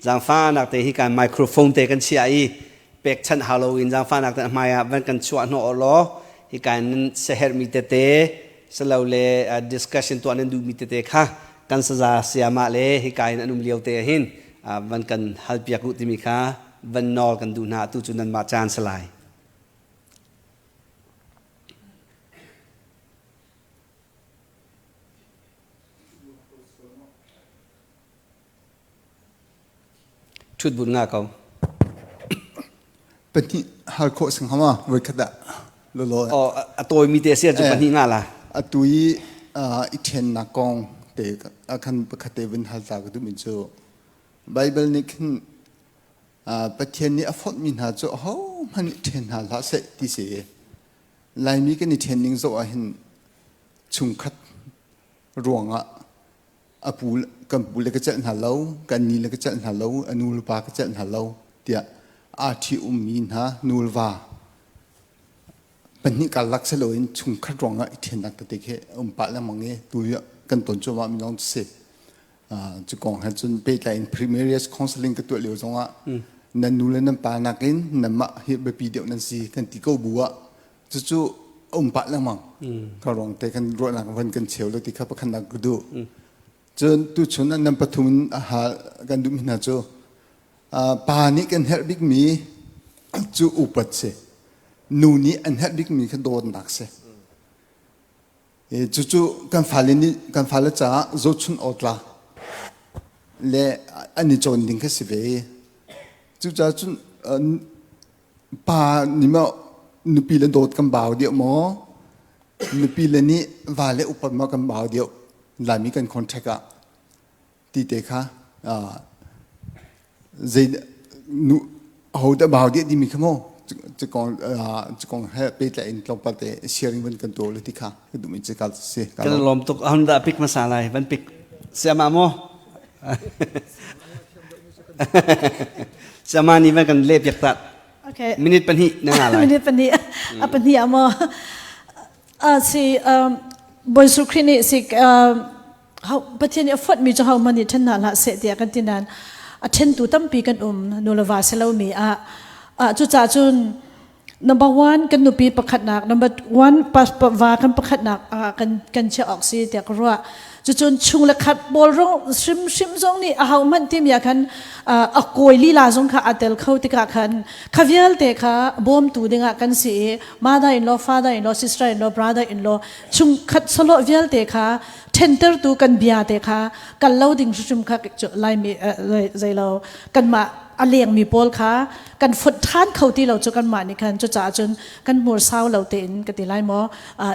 จางฟ้านักเตะที่การไมโครโฟนเตะกันเชียอีเป็กชันฮาโลวีนจางฟ้านักเตะมาวันกันชวนโนอลอที่การนั้นเซฮร์มีเตเตสลาวเลดิสคัชชันตัวนั้นดูมีเตเตค่ะกันสซาเสียมาเลยที่การนั้นนุ่มเลียวเตะหินวันกันฮัลเปียกุติมีค่ะวันนอลกันดูหน้าตู้จุนันมาจานสลายชุดบุญงาเขาเป็นที่ฮาร์โคสังหมาเวกดะโลโลอ๋อตัวมีเตเสียจุปันที่งาล่ะตุยอิเทนนักกองเตะคันประคตเวนฮัลตากดูมิจูไบเบิลนี่ขึ้นประเทศนี้อฟอดมินหาโจโหมันอิเทนหาละเสติเสลายมีกันอิเทนนิงโจเห็นชุงคัดรวงอะปูกันปูเล็กจะหันเล่ากันนี่เล็กจะหันเล่าอนูลปาก็จะหันเล่าเดียอาทิอุมีนฮะนูลวาเป็นนี่การลักษณะอินชุงคัดรวงอิเทนนักตะเตะปะแล้วมังเงตัวกันต้นจังหวะมีน้องเสจะกองให้จนไปแต่in primarious counseling ก็ตัวเหลียวจงอ่ะนั่นนูเลนั่นปานักอินนั่นมาเฮียบปีเดียวนั่นสิกันที่เขาบัวจู่ๆปะแล้วมังเขาลองแต่กันรวดหลังวันกันเฉียวแล้วที่เขาประคันนักดูจนตุชนนั้นปฐุมอาหารกันดูมินาโจปานี้กันเฮบิกมีจู่อุปัตเสนูนี้อันเฮบิกมีกันโดนหนักเสจู่ๆกันฟ้าเลนี่กันฟ้าเลจ้าโจชุนอดละเละอันนี้โจนดิ้งแค่สิเวจู่จ้าจุนปานี่มานุปีเลโดดกันบ่าวเดียวหมอนุปีเลนี่ว่าเลอุปมากันบ่าวเดียวหลายมีกันคอนแทคอะตีเตะค่ะเจนุเอาแต่บ่าวเดียวดีมีขโมจะกองให้ไปแต่อินลงไปแต่เชียร์มันกันตัวเลยที่ค่ะก็ดูมีจะการเสียกันลมตกอันดาปิกมาสาลายวันปิกเสียมาโมสมานี่มันกันเล็บยักตัดมินิปันหินั่งอะไรมินิปันหิปันหิอะโมสิบอยสุครีนี่สิเขาประเทศนี้ฟอดมีจะเขามันนี่ท่านน่าละเสียเดียกันที่นั้นเช่นตัวตั้มปีกันนูลวาเซลามีจุจ่าจุน number one กันนุปีประคัดนัก number one ปัสปวากันประคัดนักกันเชื่อออกสิเดียกรัวจุนชุงละขัดบอลร้องชิมซงนี่เขามันที่มีกันกอยลีลาซงค่ะอัตเลเขาติกากันขวิลเตค่ะบอมตูดิงกันสิมาได้อินโลฟาได้อินโลซิสเตอร์อินโลบราได้อินโลชุงขัดสโลวิลเตค่ะเทนเตอร์ตูกันเบียเตค่ะกันเล่าดิ่งชุมค่ะจุไลมีใจเรากันมาอเลียงมีโพลค่ะกันฟุตท่านเขาที่เราจะกันมานี่กันจุจ่าจนกันมัวเศร้าเราเต็นกันที่ไล่หมอ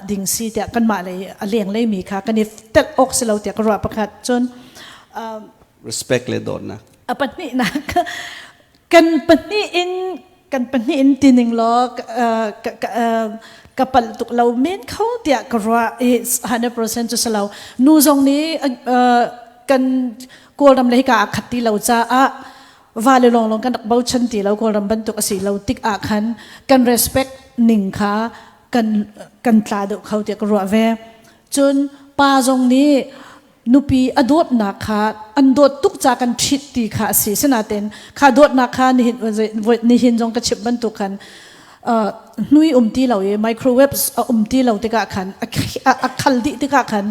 ดิ่งซีเตะกันมาเลยอเลียงเลยมีค่ะกันนี่เต็ดอกสิเราเตะกระราประคัดจนrespect เลยโดนนะปัจจุบันกันปัจจุบันตีหนึ่งล้อกับปัจจุเราเม้นเขาเตะกระรา100%จุดเรานูซงนี้กันกลัวทำเลยกับขัดที่เราจะว่าเลยลองกันดักเบาชันตีเราก็รำบันตุกสิเราติกอาคันกัน respect หนึ่งค่ะกันตาดูเขาเดียกรัวเวจนป่าตรงนี้นุปีอดดนักค่ะอันดดตุกจากกันทิดตีค่ะสิสนาเต็นค่ะดดนักค่ะนี่หินจงกระชิบบันตุกันนุยตีเราเย่ไมโครเวฟตีเราติกาขันขัลดิติกาขัน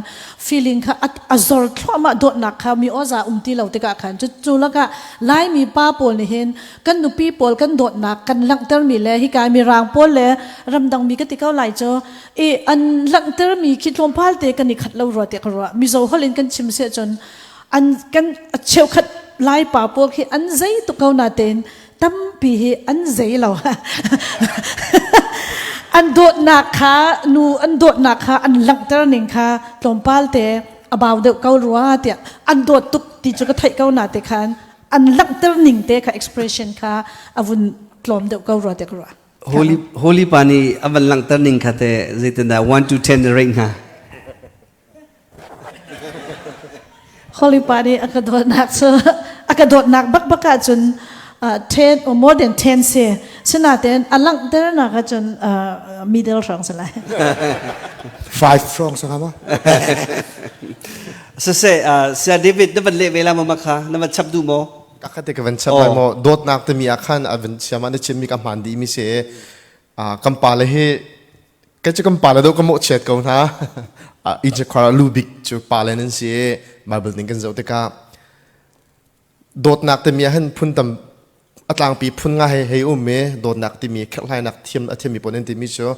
feeling ค่ะazor ทั่วมาโดดนักค่ะมีอ้อจ่าตีเราติกาขันจุแล้วก็ไล่มีป้าปอลนี่เห็นกันนุปีปอลกันโดดนักกันหลังเตอร์มีเลยฮิกายมีรางปอลเลยรำดังมีก็ติกาไหลเจออันหลังเตอร์มีคิดลมพาลเตกันนี่ขัดเรารัวเตกรัวมีโซ่เขาเล่นกันชิมเสียจน อันกันเชี่ยวขัดลายป่าพวกที่อันใจตุกเอาหน้าเต็นตั้มปีที่อันใจเราอันโดดหนักขานูอันโดดหนักขาอันหลังตระหนิงขาตรงป้าเตะบ่าวเด็กเกาหลัวเตะอันโดดตุกที่จุกไทยเกาหน้าเตะคันอันหลังตระหนิงเตะค่ะ expression ค่ะอาวุธกลมเด็กเกาหลัวเตะกลัว holy pani avan lang turning khate zitenda 1 to 10 ring ha holy party อากาศโดดหนักเชอากาศโดดหนักบักจน10 or more than 10 เสียฉะนั้นเต็นอันหลังเต็นหนักจนmiddle สองสลาย 5 francs ครับมั้ง se sia david de ban le vela ma makha na ma chap du mo kakate ka van chap mo dot nak te mi akhan avan siama ne chim mi ka mandi mi se kampale he ka chu kampale do ka mo chet ko na inje khara lubik chu palen se bible ning kan zo te ka dot nak te mi han phun tam atlang pi phun nga he me dot nak ti mi khlai nak thiam athem mi ponen ti mi cho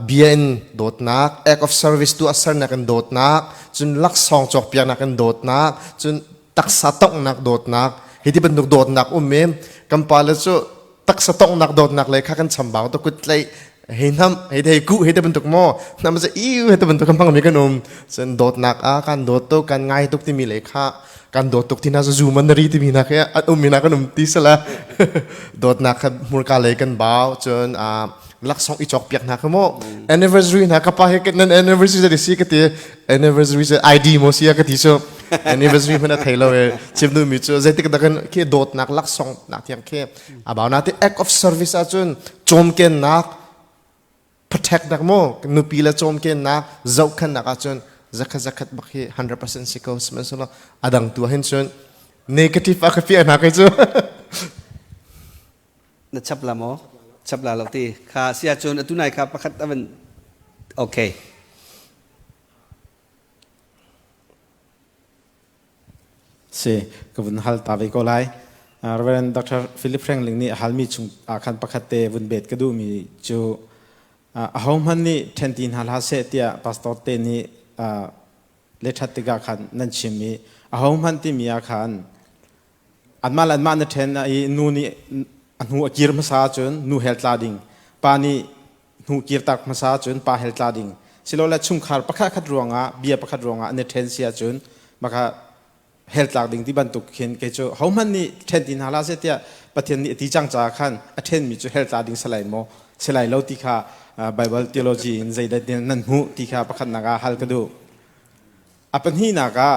bien dot nak act of service to asar nak kan dot nak chun lak song chok pia nak kan dot nak chun taksa tok nak dot nak hiti ban dot nak me kampala cho taksa tok nak dot nak le kha kan chambang to kut lai hinam hei ku hei ban tok mo nam se iu hei ban tok kampang mi kan chen dot nak a kan dot to kan ngai tok ti mi le kha kan dot tok tina zu man ri ti mi na kya at mi na kan ti sala dot nak mur ka le kan baw chon lak song i chok piak na ka mo anniversary na ka pa he kan anniversary de si ka ti anniversary se id mo sia ka ti so anniversary phana thailo e chim nu mi cho zai ti ka kan ke dot nak lak song nak tiang ke abaw na ti act of service a chun chom ken nak protect nak mo nu pi la chom ken nak zau khan nak a chun zakat bakhi 100% sikos masolo adang tu hin chun negative akapi na kai chu na chap la mo chap la lo ti kha sia chon atunai kha pakhat avan okay se kavun hal tawi ko lai Reverend Dr. Philip Franklin ni halmi chung akhan pakhate vun bet kadu mi chu ahom han ni thentin hal ha se tia pastor te ni le thattiga khan nan chimi ahom han ti mia khan anmal na then ai nu ni anu akir masa chun nu heltlading pani nu kirtak masa chun pa heltlading silola chungkhar pakha khat ruanga bia pakhat ruanga ne then sia chun maka heltlading ti bantuk khen ke chu ahom han ni thentin hala se tia pathian ni ti chang cha khan athen mi chu heltlading salai mo selai lo ti kha Bible theology in zaida nan hu ti kha pakhat naga hal kadu apan hi naga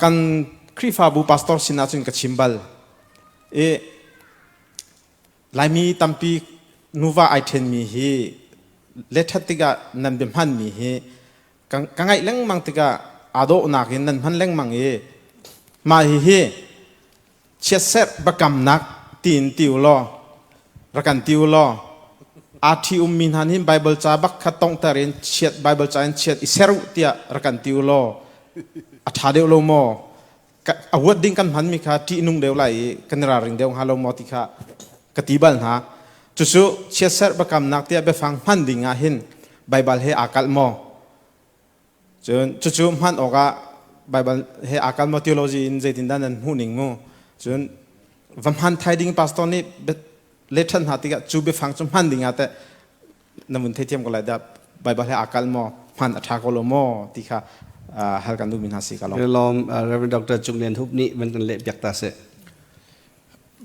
kan krifa bu pastor sinachun ka chimbal e laimi tampi nuwa aithen mi hi lethatiga nan bem han mi hi kangai leng mang tiga ado nakin nan han leng mang e ma hi cheset bakam nak tin tiu lo rakan tiu lo athi min han him bible cha bak khatong tarin chet bible cha en chet iseru tia rakan tiu lo atha deu lo mo awat ding kan han mi kha ti nung deu lai kan ra ring deu ha lo mo ti kha katibal ha chu chu chet ser bakam nak tia be phang phan ding a hin bible he akal mo chun chu chu man oga bible he akal mo theology in zaitin dan hu ning mo chun vam han thai ding pastor ni lethan hatiga chube phang chum han dinga te namun thetiam ko la da bible he akal mo man atha ko lo mo ti kha hal kan du min hasi ka lo lom reverend dr chunglen hup ni ban kan le pyak ta se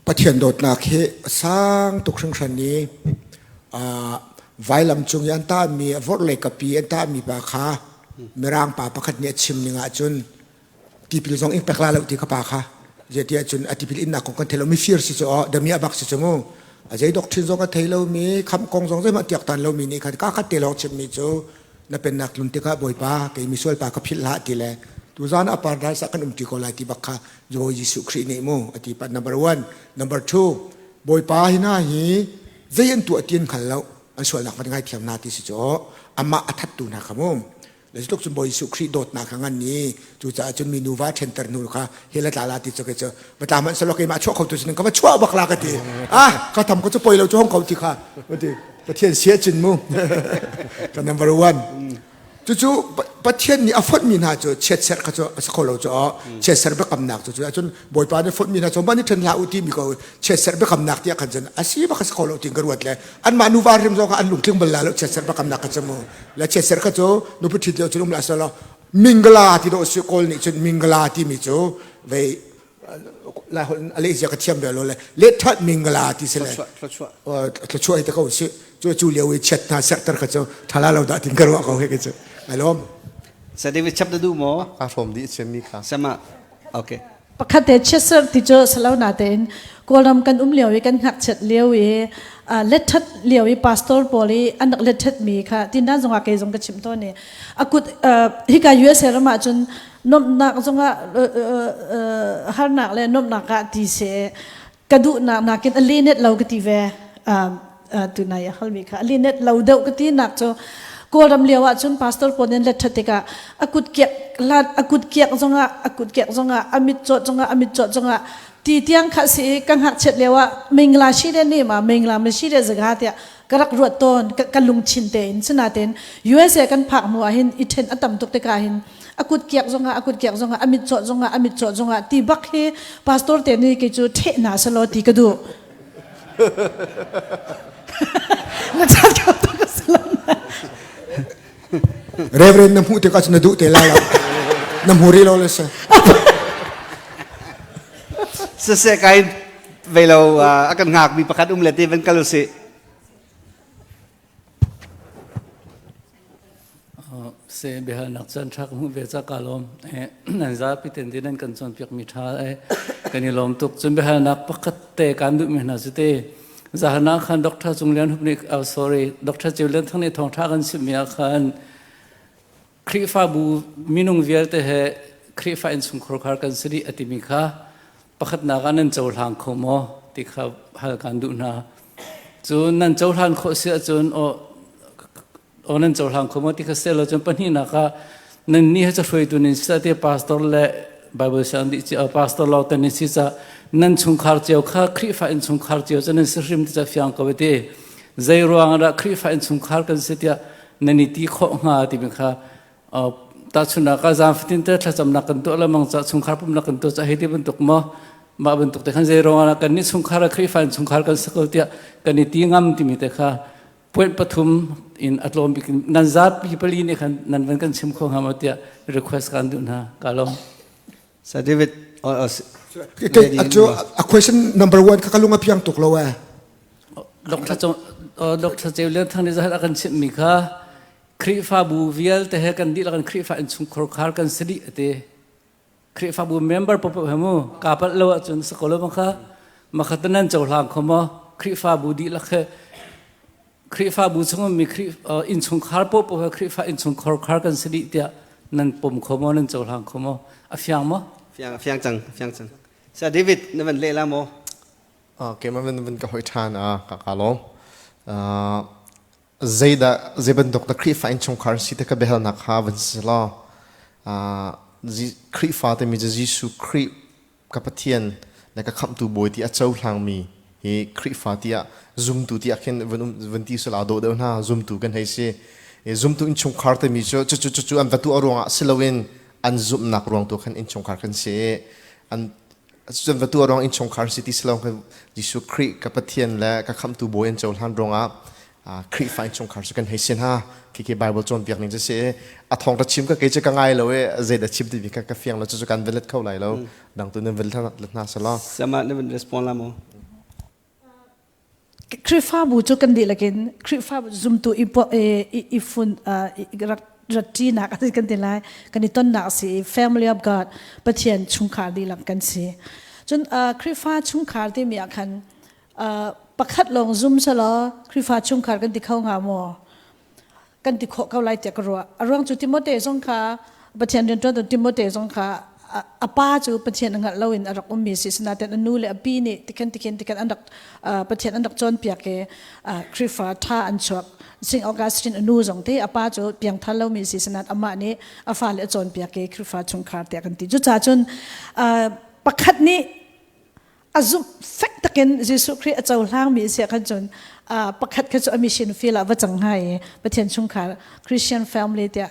pathian dot nak he sang tuk sang san ni vailam chung yan ta mi vor le kapi an ta mi ba kha merang pa pakhat ne chim ni nga chun ti pil zong ing pekla lo ti ka pa kha je ti chun atipil in na ko kan thelo mi fear si cho da mi abak si chomo ajai doctrine zong ka thelo mi kham kong zong je ma tiak tan lo mi ni kha ka te lo chim mi chu na pen nak lun te ka boi pa ke mi sol pa ka phil la ti le tu zan apar dal sa kan ti ko la ti bakha jo jisu khri ni mo ati pa number 1 number 2 boi pa hina hi zayen tu atien khal lo an sol nak ngai thiam na ti si cho amma athat tu na khamom le tok chum boi su khri dot na khangan ni chu cha chun mi nuwa center nu kha hela la la ti cho ke cho bata man salo ke ma chho khau tu sin ka ma chwa bakla ka ti ka tham ko chu poi lo chu hong khau ti kha ti pathian sia chin mu ka number 1 จู่ๆประเทศนี้อฟดมีนาจู่เช็ดเสร็จก็จะสกอลจู่เช็ดเสร็จไปกำนักจู่จนบ่อยปานนี้ฟดมีนาจู่บ้านนี้ทันลาอุติมีก็เช็ดเสร็จไปกำนักที่กันจนอาชีพก็สกอลติงกระวดเลยอันมานูวาริมจู่ก็อันลุงทิ้งบลลาแล้วเช็ดเสร็จไปกำนักกันจมูแล้วเช็ดเสร็จก็จู่นูพิธีเดียวจู่นุ่มลาสลามิงกลาที่เราสกอลนี่จนมิงกลาที่มีจู่ไปลาคนอะไรจะกระเทียมเดียวเลยเลทัดมิงกลาที่เสร็จก็ช่วยแต่เขาจู่เลี้ยวเช็ดนาเสร็จก็จู่ทาราเราได้ทิ้งกระวดเขาให้กันจู่ไอ้ล้อม Sa David chapter 2 mo อารมณ์ดีเช่นนี้ค่ะ sama okay ปกติเชสเซอร์ที่เจอสลาวนาเตนกอลำกันเลี้ยวกันหักเช็ดเลี้ยวเล็ดทัดเลี้ยวพาสตอร์พอลีอันดักเล็ดทัดมีค่ะที่นั่นจงอาเกจงกระชิมตัวนี้อากุดฮิกา US เรมาจนนมนักจงอาฮาร์นักเลยนมนักกะทีเสกระดูนักกินอลีเน็ตเรากติเวตุนายฮัลมีค่ะอลีเน็ตเราเดากตินักโจกอลำเลี้ยวจนพาสตอร์พอลีเล็ดทัดติกาอากุดเกียลาอากุดเกียจงอาอามิดจดจงอาที่เตียงขัดสีกังหักเช็ดเลี้ยวมิงลาชีเดนี่มามิงลาไม่ชีเดสกาเตียกระรักรวดต้นกันลุงชินเตนสนาเตน USA กันผักมัวหินอิเทนอัตมตุกเตกาหินอากุดเกียจงอาอามิดจดจงอาที่บักเฮพาสตอร์เตนี่กิจูเทนาสโลตีกระดูนักจัดเขาต้องสลมเรเวรนน้ำหูเตกัสนดูเตลายน้ำหูรีโลเลส Sa kain velo akan ngak mi pakat umlet even kalusi se behal nak chan thak mu ve cha kalom nan za piten dinan kan chon piak mi tha kani lom tuk chun behal nak pakat te kan du me na zute zahana khan doctor chunglen hubni sorry doctor cheulen thangni thong tha kan simia khan khrifa bu minung vial te he khrifa in sung khor khar kan sri atimi kha pakhat na kanan chaw hlang khomo tikha hal kan du na chun nan chaw hlan kho sia chun onan chaw hlang khomo tikha selo chun pani na ka nan ni ha cha hroi tu nin sa te pastor le bible san di pastor lo tan ni si cha nan chung khar cheu kha khrifa in chung khar cheu chan srim ti cha fyang ko te zai ruang ra khrifa in chung khar kan setia nani ti kho nga ti mi kha ta chuna ka zam fitin te thla cham na kan to la mang cha chung khar pum na kan to cha heti bun tuk mo ma bun tuk te khan zai ro na kan ni chung khar khri fan chung khar kan sakol tia kan ni ti ngam ti mi te kha point pathum in atlom bi nan zat pi pali ne khan nan van kan sim kho ngam tia request kan du na kalom Sa David a question number 1 kakalunga piang tuk lo doctor cheulen thang ni za kan sim mi kha khrifa bu vial te he kan di la kan khrifa in chung khor khar kan sidi ate khrifa bu member pop hamu kapal lo chun sakolo ma kha ma khatanan chawlang khomo khrifa bu di la khe khrifa bu chung mi in chung khar pop khrifa in chung khor khar kan sidi tia nan pom khomo nan chawlang khomo afyang mo fiang chang Sa David naman lela mo เกมมันก็หอยทานกะลมZayda doktor krifa in chung kar sita ka behal nak ha van sila krifa te mi Jesu kri kapathian na ka kham tu boy ti a chau hlang mi he krifa ti a zoom tu ti a khen van ti sala do de na zoom tu kan hei se e zoom tu in chung kar te mi chu an vatu arong a silawin an zoom nak rong tu khan in chung kar kan se an chuan vatu arong in chung kar city silawin kan Jesu kri kapathian la ka kham tu boy in chau hlang rong aครีไฟน์ชงคาร์สกันให้เสียนฮะที่ไบเบิลจนเปียกนี่จะเสียทองตะชิมก็เกจก็ง่ายเลยเจดชิมที่มีก็เฟียงเราจะกันเวลเข้าไหลแล้วดังตัวนั้นเวลท่าเล็กน่าสละ sama naman respond la mo คริฟ้าบูจุกันดีละกินคริฟ้าซุ่มตัวอีฟุนรัตจีนักอะไรกันดีไรกันนี่ต้นหนักสิ Family of God ประเทียนชุงขาดีหลังกันสิจนคริฟ้าชุงขาที่มีอาการประคัดลงซุ่มซะล้อคริฟ้าชุงขากันที่เข้างามอกันที่เขาไล่เจ้ากรัวเรื่องจุดที่โมเตสงขาประเทียนเดินตัวที่โมเตสงขาอาป้าจูประเทศอังกฤษเราเห็นอรักมีสิสนาแต่อนุเลอปีนี่ที่กันอันดับประเทศอันดับจนเปียกเกคริฟาท่าอันชวกสิ่งออกัสตินอนุสงที่อาป้าจูเปียงท่าเรามีสิสนาอามานี้อาฟ้าเลจนเปียกเกคริฟาชงคาร์เตียกันที่จุดจ่าจนประคัดนี้อาจุเฟกตะกันยิสุคริสเจ้าล่างมีเสียกันจนประคัดกันจนมิชินฟิลาว่าจังไห้ประเทศชงคาร์คริสเตียนแฟมิลี่เตีย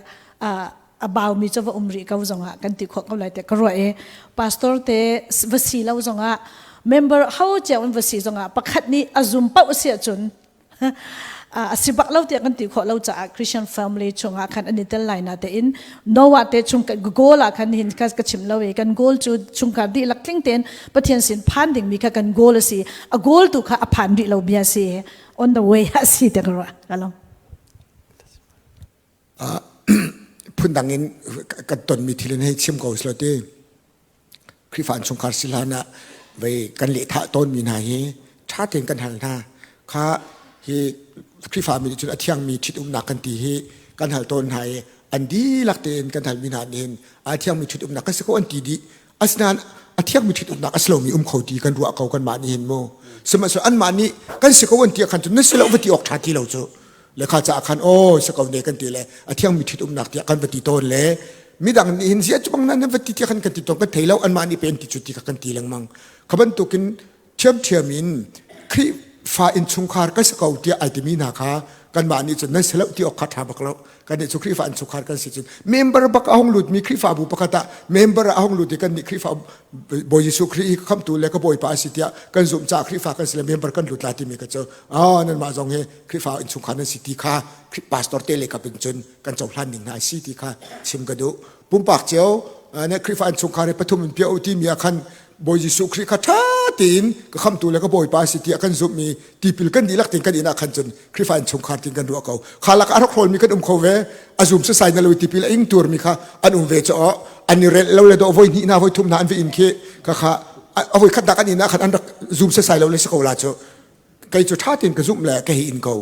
บ่าวมีเจ้าว่าริเขาจงอ่ะกันติดขวเขาเลยแต่ก็รวยพาสตอร์เตวสีเราจงอ่ะเมมเบอร์เขาเจ้าวันวสีจงอ่ะประคัดนี้อาจุมเป้าเสียจนสิบักเราเตียกันติดขวเราจะคริสเตียนแฟมิลี่จงอ่ะคันอันนี้เตลไลน์นะแต่อินโนวาเตชุมกันโกลอ่ะคันหินกันกระชิมเราเองกันโกลจูชุมกันดีลักทิ้งเต็นประเทศสินพันดิ่งมีกันโกลสิโกลตุค่ะพันดิเราเบียสิ on the way ฮะสิเด็กรัวกันลองพุ่นดังอินกันตนมีทีเล่นให้ชิมกูสโลตีคริฟันชงคาร์สิลานะไว้กันเละท่าต้นมีนาเฮชาเต็งกันหันท่าข้าเฮคริฟามีจุดเที่ยงมีชิดนักกันตีเฮกันหันต้นให้อันดีลักเต็นกันหันมีนาเนนเที่ยงมีชิดนักกันสักอันตีดีอัศนันเที่ยงมีชิดนักอัศโลมีเขาดีกันรัวเขากันมานี่เห็นโมสมัยส่วนอันมานี่กันสักวันตีกันจนนั่นสิเราวันตีออกชาติเราจะเลยข้าจะอาคันโอ้สกาวเนกันตีเลยเที่ยงมีชิดนักที่กันวันตีต้นเลยมีดังนี้เห็นเสียจุบังนั้นวันที่กันตีต้นกันเทแล้วอันมานี่เป็นที่จุดที่กันตีลังมังขบันตุกินเชื่อมินคริฟ้าอินชุงคาร์ก็สกาวที่ไอติมีนาคากันมานี่จนนั่นเสร็จที่ออกขัดหาบักแล้วกันเนี่ยสุคริฟ้าอินชุงคาร์กันสิจนเมมเบอร์บักอาหงลุดมีคริฟ้าบุปกตะเมมเบอร์อาหงลุดกันนี่คริฟ้าบอยสุครีคำตูเล็กก็บอยปาสิทยากันสุ่มจากคริฟ้ากันเสร็จเมมเบอร์กันลุดลาที่มีกันเจอนั่นมาจงเฮคริฟ้าอินชุงคาร์นั่นสิทธิคาคริปาสตอร์เตเลกับเป็นจนกันจงพลันหนึ่งนายสิทธิคาชิมกระดูปุ่มปากเจ้าเนี่ยคริฟ้าอินชุงคาร์ในปฐมเปียวที่มีอาคันบอยสุครีคาท่าตีนก็คำตูเล็กก็บอยปาสิทธิกันสุ่มมีตีปิลกันดีลักตินกันดีนักขันจนคริฟ้าอินชุงคาร์ตินกันรัวเขาขาลักอารักโคลมีกันเขาเวอาซุมเสายนั่นเลยตีปิลอิงตัวมีค่ะอันเวจอ๋ออันนี้เราเลยดูว่านี่น่าว่าทุ่มนานไปอินเคก็ค่ะเอาไว้ขัดดักอันนี้นะขัดอันซุมเสายเราเลยสกอลาโจไก่จุดท่าตินก็ซุมแหละแกหินเขา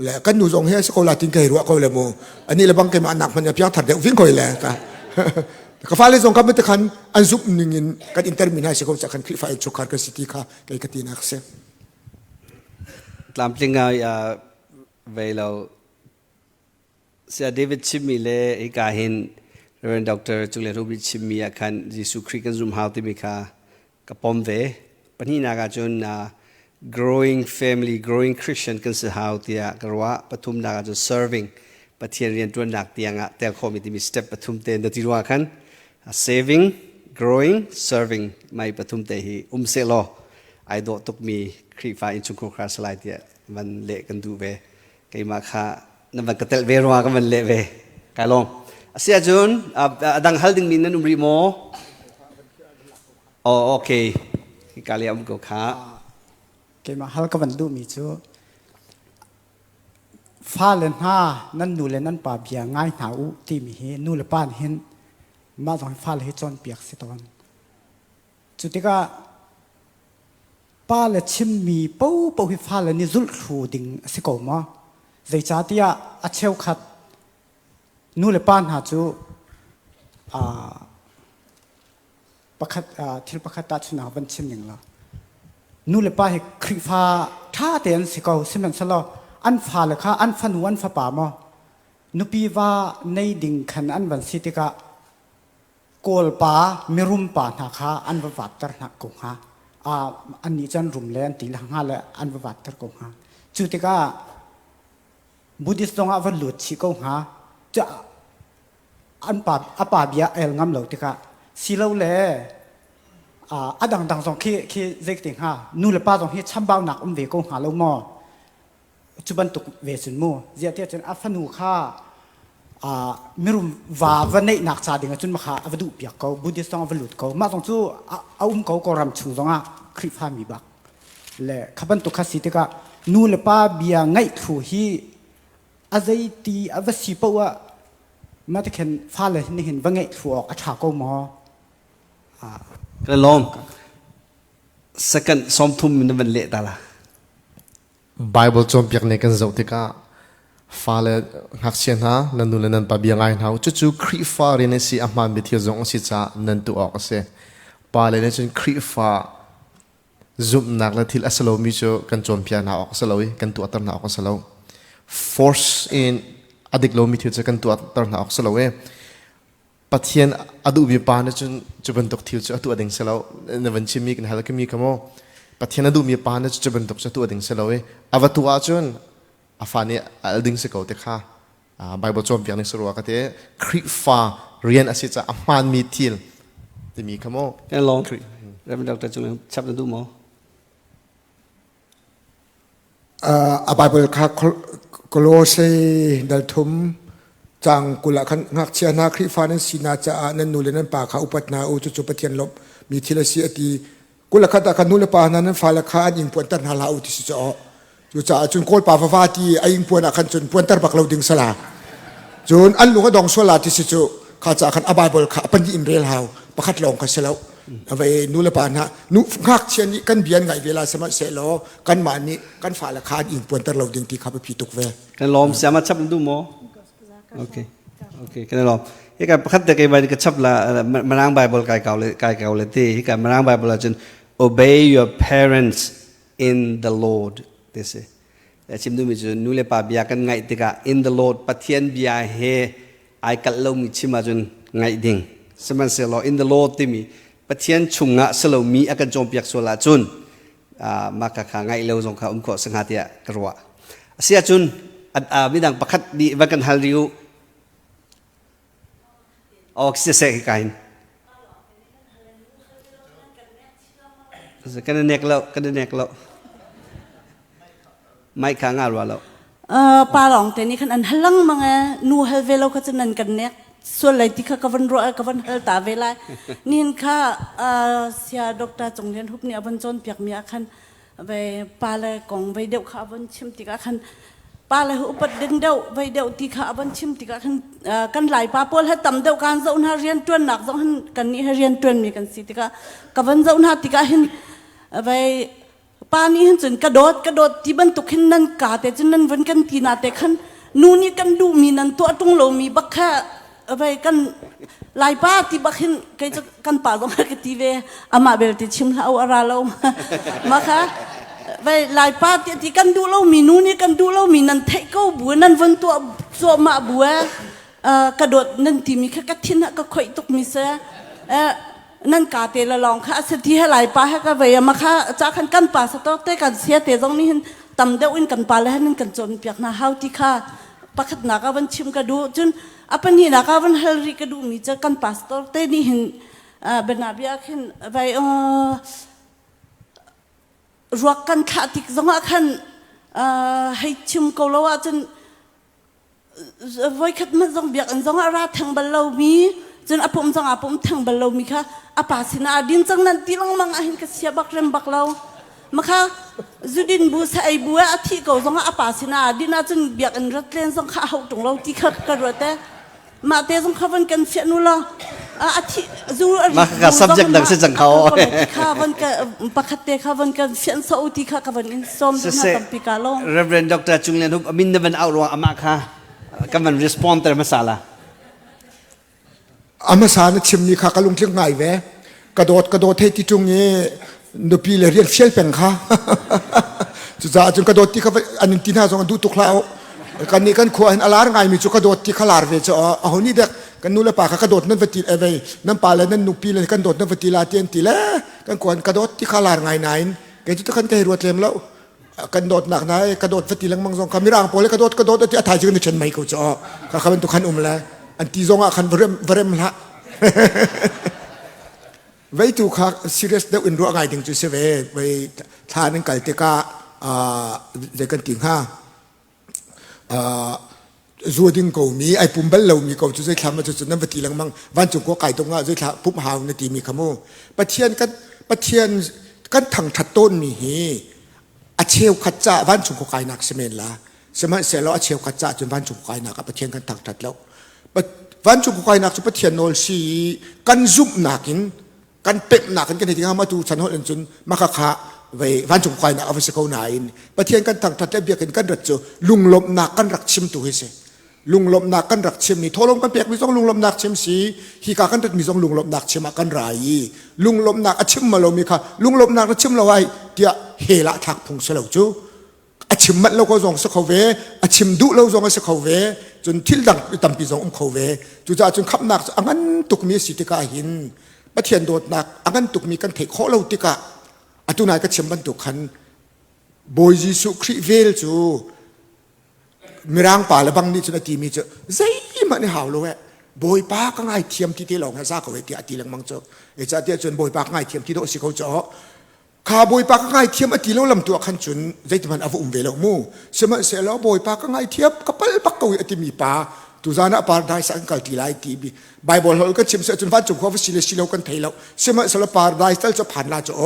แหละกันดูตรงเฮสกอลาตินแกรัวเขาเลยโมอันนี้เราบังแกมาหนักมันจะเพียงถัดเดียววิ่งเขาเลยค่ะก็ฟ้าเลยส่งคำไม่ตะขันอันซุปหนึ่งกันอินเตอร์มินาสิเขาจะขันคลิฟไอชุกคาร์กันสิทธิค่ะไก่กตินักเสียตามจริงเวลาเสียเดวิดชิมมีเลยอีกาเห็นเรนด็อกเตอร์จุเลรูบิชิมมีอาคันยิสุคริกันซุมฮาวติมิคากระปอมเวปนีนากาจนgrowing family growing Christian กันสิฮาวที่กระว่าปฐุมนากาจน serving ปะเทียนเรียนตัวหนักเตียงแต่ข้อมีที่มี step ปฐุมเตนที่ว่าคัน saving growing serving ไม่ปฐุมเตหีเสลอไอโดตุกมีคริฟ้าอินชุงคราสไลที่มันเละกันดูเวไกมาค่ะนั่นมันกระเตลเวรัวก็มันเละเวไกลงเสียจุนดังฮัลดิงมินนั่นรีโมโอเคกาเลียมก็ค่ะเกมาฮัลก็วันดูมีจูฟ้าเลนห้านั่นนูเลนนั่นป่าเบียง่ายหนาวที่มีเฮนูเลป้านเห็นมาต้องฟ้าเลยจนเปียกสิตอนจุดที่ก็ป้าเลชิมมีปูให้ฟ้าเลนี่รุดรูดิ่งสิโกมาใจจ้าที่อาเชลขัดนูเลป้านหาจูประคัดที่ประคัดตัดชนะวันชิมหนึ่งละนูเลป้าให้คริฟ้าท่าเตียนสิโกสิมันสลออันฟ้าเลยค่ะอันฟันวันฟ้าป่ามานุปีว่าในดิ่งขันอันวันสิติกะโกลป่ามีรุมป่าหนักค่ะอันวัดตระหนักกงฮะอันนี้จันรุมเลยอันตีหลังฮะเลยอันวัดตระกงฮะจุดที่ก็บุติสต์ตรงอวันหลุดชิกงฮะจะอันป่าเบียเอลงามเหล่าที่ก็สิเราเลยดังสองขี้เด็กติงฮะนู่นเลยป้าตรงที่ช้ำเบาหนักเวกงหาเราหม้อจุบันตุกเวสุนมูเจียเทียจนอัฟนูค่าไม่รู้ว่าวันนี้นักชาดิงจุนมาค่าอวดูเปียกเขาบุติสต์อวลุดเขามาตรงจู่เขาก็รำชูตรงคริฟามีบักและขับันตุกข้าสิทธิ์ก็นู่นเลยป้าเบียง่ายถูฮีอะไรตีอวสิปว่ามาตะเข็นฟ้าเลยนี่เห็นว่าง่ายถูออกอัฐาก็มก็ลองสักกันสมทุมมันเละตาละBible จอมเปียกในกันเจ้าที่ก็ฟ้าเลยหักเชียนฮะนั่นนู่นนั่นปะเบียงไงฮะจู่ๆคริฟ้าเรียนสิอามันบิดเที่ยวจงสิจ้านั่นตัวออกเสียปาเลยเนี่ยจนคริฟ้าซุบนักและที่อัสโลมิโจกันจอมเปียกหาออกสโลยกันตัวตระหนักออกสโล force in อดีตโลมิเที่ยวจะกันตัวตระหนักออกสโลยปัจเจียนอดูบีปานจนจุบันตกทิวจะตัวเด้งสโลในวันชิมีกันฮัลโหลก็มีคำว่าปัจเจียนอดูมีปานจุบันตกจะตัวเด้งสโลยอวตัวจนอาฟานี่อัลดิงสกาวเตค่า ไบเบิลจอมเปียงนึกสรัวกันเตคริฟ้าเรียนอาศัยจะอามันมีทิลที่มีคำว่า Can I long? Reverend Dr. Chung chapter 2 more. อาบายเบิลคาโคลเซดัลทุมจังกุลขันงักเชียนาคริฟานันสีนาจะนันนูเลนันปาขาอุปัตนาอุจุปเทียนลบมีทีละสีอตีกุลขัดกันนูเลปานั้นฟ้าละคาอิงปวนตันฮาลาอุติสิจ่ออยู่จะจนโคลปาฟ้าที่อิงปวนขันจนปวนตันบักเราดึงสลาจนอันลุงก็ดองสวลาติสิจ่อข้าจะขันอาบายเบิลขาปัญญอิมเรลฮาวประคัดลองกันเสแล้วเอาไว้นูเลปานะนูงักเชียนี้กันเบียนไงเวลาสมัยเสลอกันมานี้กันฟ้าละคาอิงปวนตันเราดึงที่ข้าไปพิตุกเว Can I long? Sama chapter 2 more. Okay. Okay. Can I long? Hika pakhat te kay ba ka chap la marang Bible kai kaw le te hika marang Bible la chen obey your parents in the Lord. They say. Chim du mi chu nu le pa bia kan ngai te ka in the Lord pathian bia he ai kal lo mi chima chun ngai ding. Seman se lo in the Lord ti mi pathian chunga selo mi akan chom piak so la chun maka kha ngai lo jong kha ko sang ha tia karwa. Sia chun midang pakhat di vakan hal riu sia se kain kana nek lo mai kha nga ro lo ปาหลองแต่นี่คันอันหลังมังนูเฮลเวลเขาจะนันกันเนี่ยส่วนอะไรที่เขากวันรอกวันเฮลตาเวลานี่ค่ะเสียดร.จงเรียนทุบเนี่ยบันจนเปียกเมียคันไปปาเลยกองไปเดียวข้าบันชิมติกาคันปาเลยอุปดินเดียวไปเดียวติข้าบันชิมติกาคันกันหลายปาปอลให้ต่ำเดียวกันเจ้าหน้าเรียนตัวหนักเจ้าหันกันนี่ให้เรียนตัวมีกันสิติกากวันเจ้าหน้าติกาเห็นไปปานี้เห็นจนกระโดดที่บรรทุกเห็นนั่นกาแต่จนนั่นวันกันตีนาแต่คันนู่นนี่กันดูมีนั่นตัวตรงเรามีบักแค่ไปกันหลายป้าที่บักเห็นใครจะกันป่าตรงนั้นทีเวอามาเบลติชิมเราอะไรเรามาค่ะไปหลายป้าที่กันดูเรามีนู่นนี่กันดูเรามีนั่นเทก็บัวนั่นวันตัวมาบัวกระโดดนั่นที่มีแค่กัดทิ้งก็ค่อยตกมีเสียนั่นกาเตละลองค่ะเสถียรหลายป้าให้กันไปมาค่ะจากขันกันป่าสต๊อกเตกันเสียเตตรงนี้ตำเดียวอินกันป่าแล้วนั่นกันจนเปียกหน้าเฮาที่ค่ะปักขัดหนักวันชิมกระดูจนapa ni nak kawan hari kedua ni jangan pastor teh ni benar biar kan baik ruakan katik jangan kan hai cium kalau ajan baik kat macam biar jangan rat tang balau mi jangan apa tang balau mi kah apa sih na adin jangan nanti lang mangahin ke siapa krem baklau maka judin bu saya bu ati kau jangan apa sih na adin ajan biar rat len jangan kau tung lau tikat kerjaมาเตะสงขับวันกันเสียนุละอาทิจูมาค่ะ subject ดังสิจังเขาข้าวันกันปกติข้าวันกันเสียนสาวที่ข้าข้าวันอินซ้อมจนน่าตั้งปีกาลง Reverend Dr. Chung Len Hup amin naman out wa ama ka kaman respond ter masala ama sana chimni kha kalung tling ngai ve kadot he ti chung e no pi le rian fiel peng kha chu za chung kadot ti kha anin tin ha jong du tu khlaoกันนี่กันควรอาลาร์ไงมีจุกกระโดดที่ขลาดเวจอ๋อนี่เด็กกันนู่นละปากกระโดดนั่นฟัติเอเวน้ำปลาเลยนั่นนุปีเลยกันโดดนั่นฟัติลาเตียนตีแล้วกันควรกระโดดที่ขลาดไงไหนกันจุดกันแค่รวดเร็วแล้วกันโดดหนักไหนกระโดดฟัติลังมังซองคำมิร่างโปเลยกระโดดที่อาถ่ายจึงนึกเช่นไม่กูจะข้าขันตุขันแล้วอันที่ซองขันเริ่มละไว้ถูกข้า serious เดี๋ยวอินรัวไงถึงจุดเสวไว้ทานนั่งไก่เตก้าเด็กกันติ่งห้ารัวดิ้งกูมีไอ้ปุ่มเบลเรามีกูจะได้ทำมาจุดนั้นปฏิลังมังวันจุกก็ไก่ตรงนั้นจะทำปุ่มหาวในตีมีขโมปะเทียนกันถังถัดต้นมีฮีอาเชียวขัดจ่าวันจุกก็ไก่หนักเสมละสมัยเสร็จแล้วอาเชียวขัดจ่าจนวันจุกก็ไก่หนักปะเทียนกันถังถัดแล้ววันจุกก็ไก่หนักจนปะเทียนโนลซีกันซุ่มหนักกันเป็ดหนักกันที่ทำมาดูฉันหัวจนมาขาเว้วันจุกไก่หนักเอาไปสกัดนายปะเทียนกันถังถัดแล้วเบียกันรัดจูลุงลมหนักกันรักชิมตัวเฮเซลุงลมหนักกันรักชิมนี่ทอลงกันเปียกมีสองลุงลมหนักชิมสีฮีกากันรัดมีสองลุงลมหนักชิมกันไรลุงลมหนักชิมมาเรามีค่ะลุงลมหนักชิมเราไว้เดี๋ยวเฮละทักพงเสลาจูชิมมัดเราก็ส่งสกัดเวชิมดุเราส่งสกัดเวจนทิลดังตั้มปีส่งเขาเวจูจ่าจนขับหนักอันนั้นตุกมีสิติกาหินปะเทียนโดดหนักอันนั้นตุกมีกันเทคเราติกาอตุนายก็ชิมบรรทุกขันบอยยิสุคริเวลจู มีร่างป่าและบางนี่จนตีมีเจอใจมันในหาวเลยบอยปาก็ง่ายเทียมที่ที่หลงให้ซาเขาไว้ที่อตีหลังมังเจอไอ้จ่าเดียจนบอยปาง่ายเทียมที่โดสิเขาเจาะข้าบอยปาก็ง่ายเทียมอตีแล้วลำตัวขันจุนใจที่มันเอาอุ้มเวลมู่สมัยเสร็จแล้วบอยปาก็ง่ายเทียมกับปัลปักเขาอตีมีปาตุจานะปาได้สังกัดที่ไล่ตีบีไบเบิลเขาก็ชิมเสร็จจนวันจุกเขาฟิสิเลสิเลกันเทแล้วสมัยสลับปาได้ตั้งจะผ่านลาจ่อ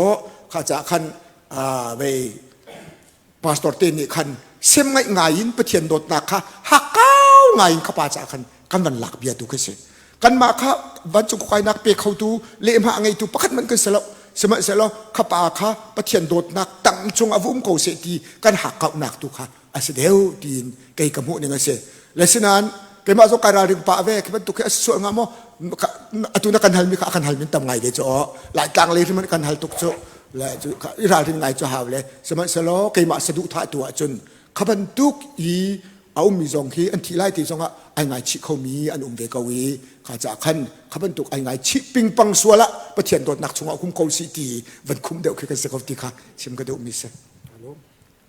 ข้าจะขันไปพาสตอร์เตนี่ขันเสียงง่ายๆประเทียนโดดนักค่ะหักเก้าง่ายข้าพเจ้าขันกันวันหลักเบียดูขึ้นสิกันมาค่ะวันจุกใครนักเปเขาดูเลี้ยมหาไงดูประคันมันก็เสร็จแล้วสมัยเสร็จแล้วข้าพเจ้าประเทียนโดดนักตั้งจงอาวุธเขาเสียทีกันหักเก้าหนักดูค่ะอาศัยเดียวดีนเกี่ยกับหัวนี่ไงเสียและฉะนั้นเป็นมาจากการเรื่องป่าเวกมันตุกแค่ส่วนงามอตุนักกันหันมีกันหันมันทำไงเดี๋ยวจ่อหลายต่างเลยที่มันกันหันตุกจ่อและอิราถึงไงจ่อหาวเลยสมัยเสร็จแล้วเกี่ยมาสะดุท่าตัวจนขบันตุกอีเอามีจงที่อันที่ไล่ที่จงอ่ะไอ้ไงชิเขามีอันเวกวีข้าจะขันขบันตุกไอ้ไงชิปิงปังสัวละประเทียนโดดนักชงเอาคุ้มเขาสิตีวันคุ้มเดียวคือกันสักทีค่ะชิมก็เดี๋ยวมีเส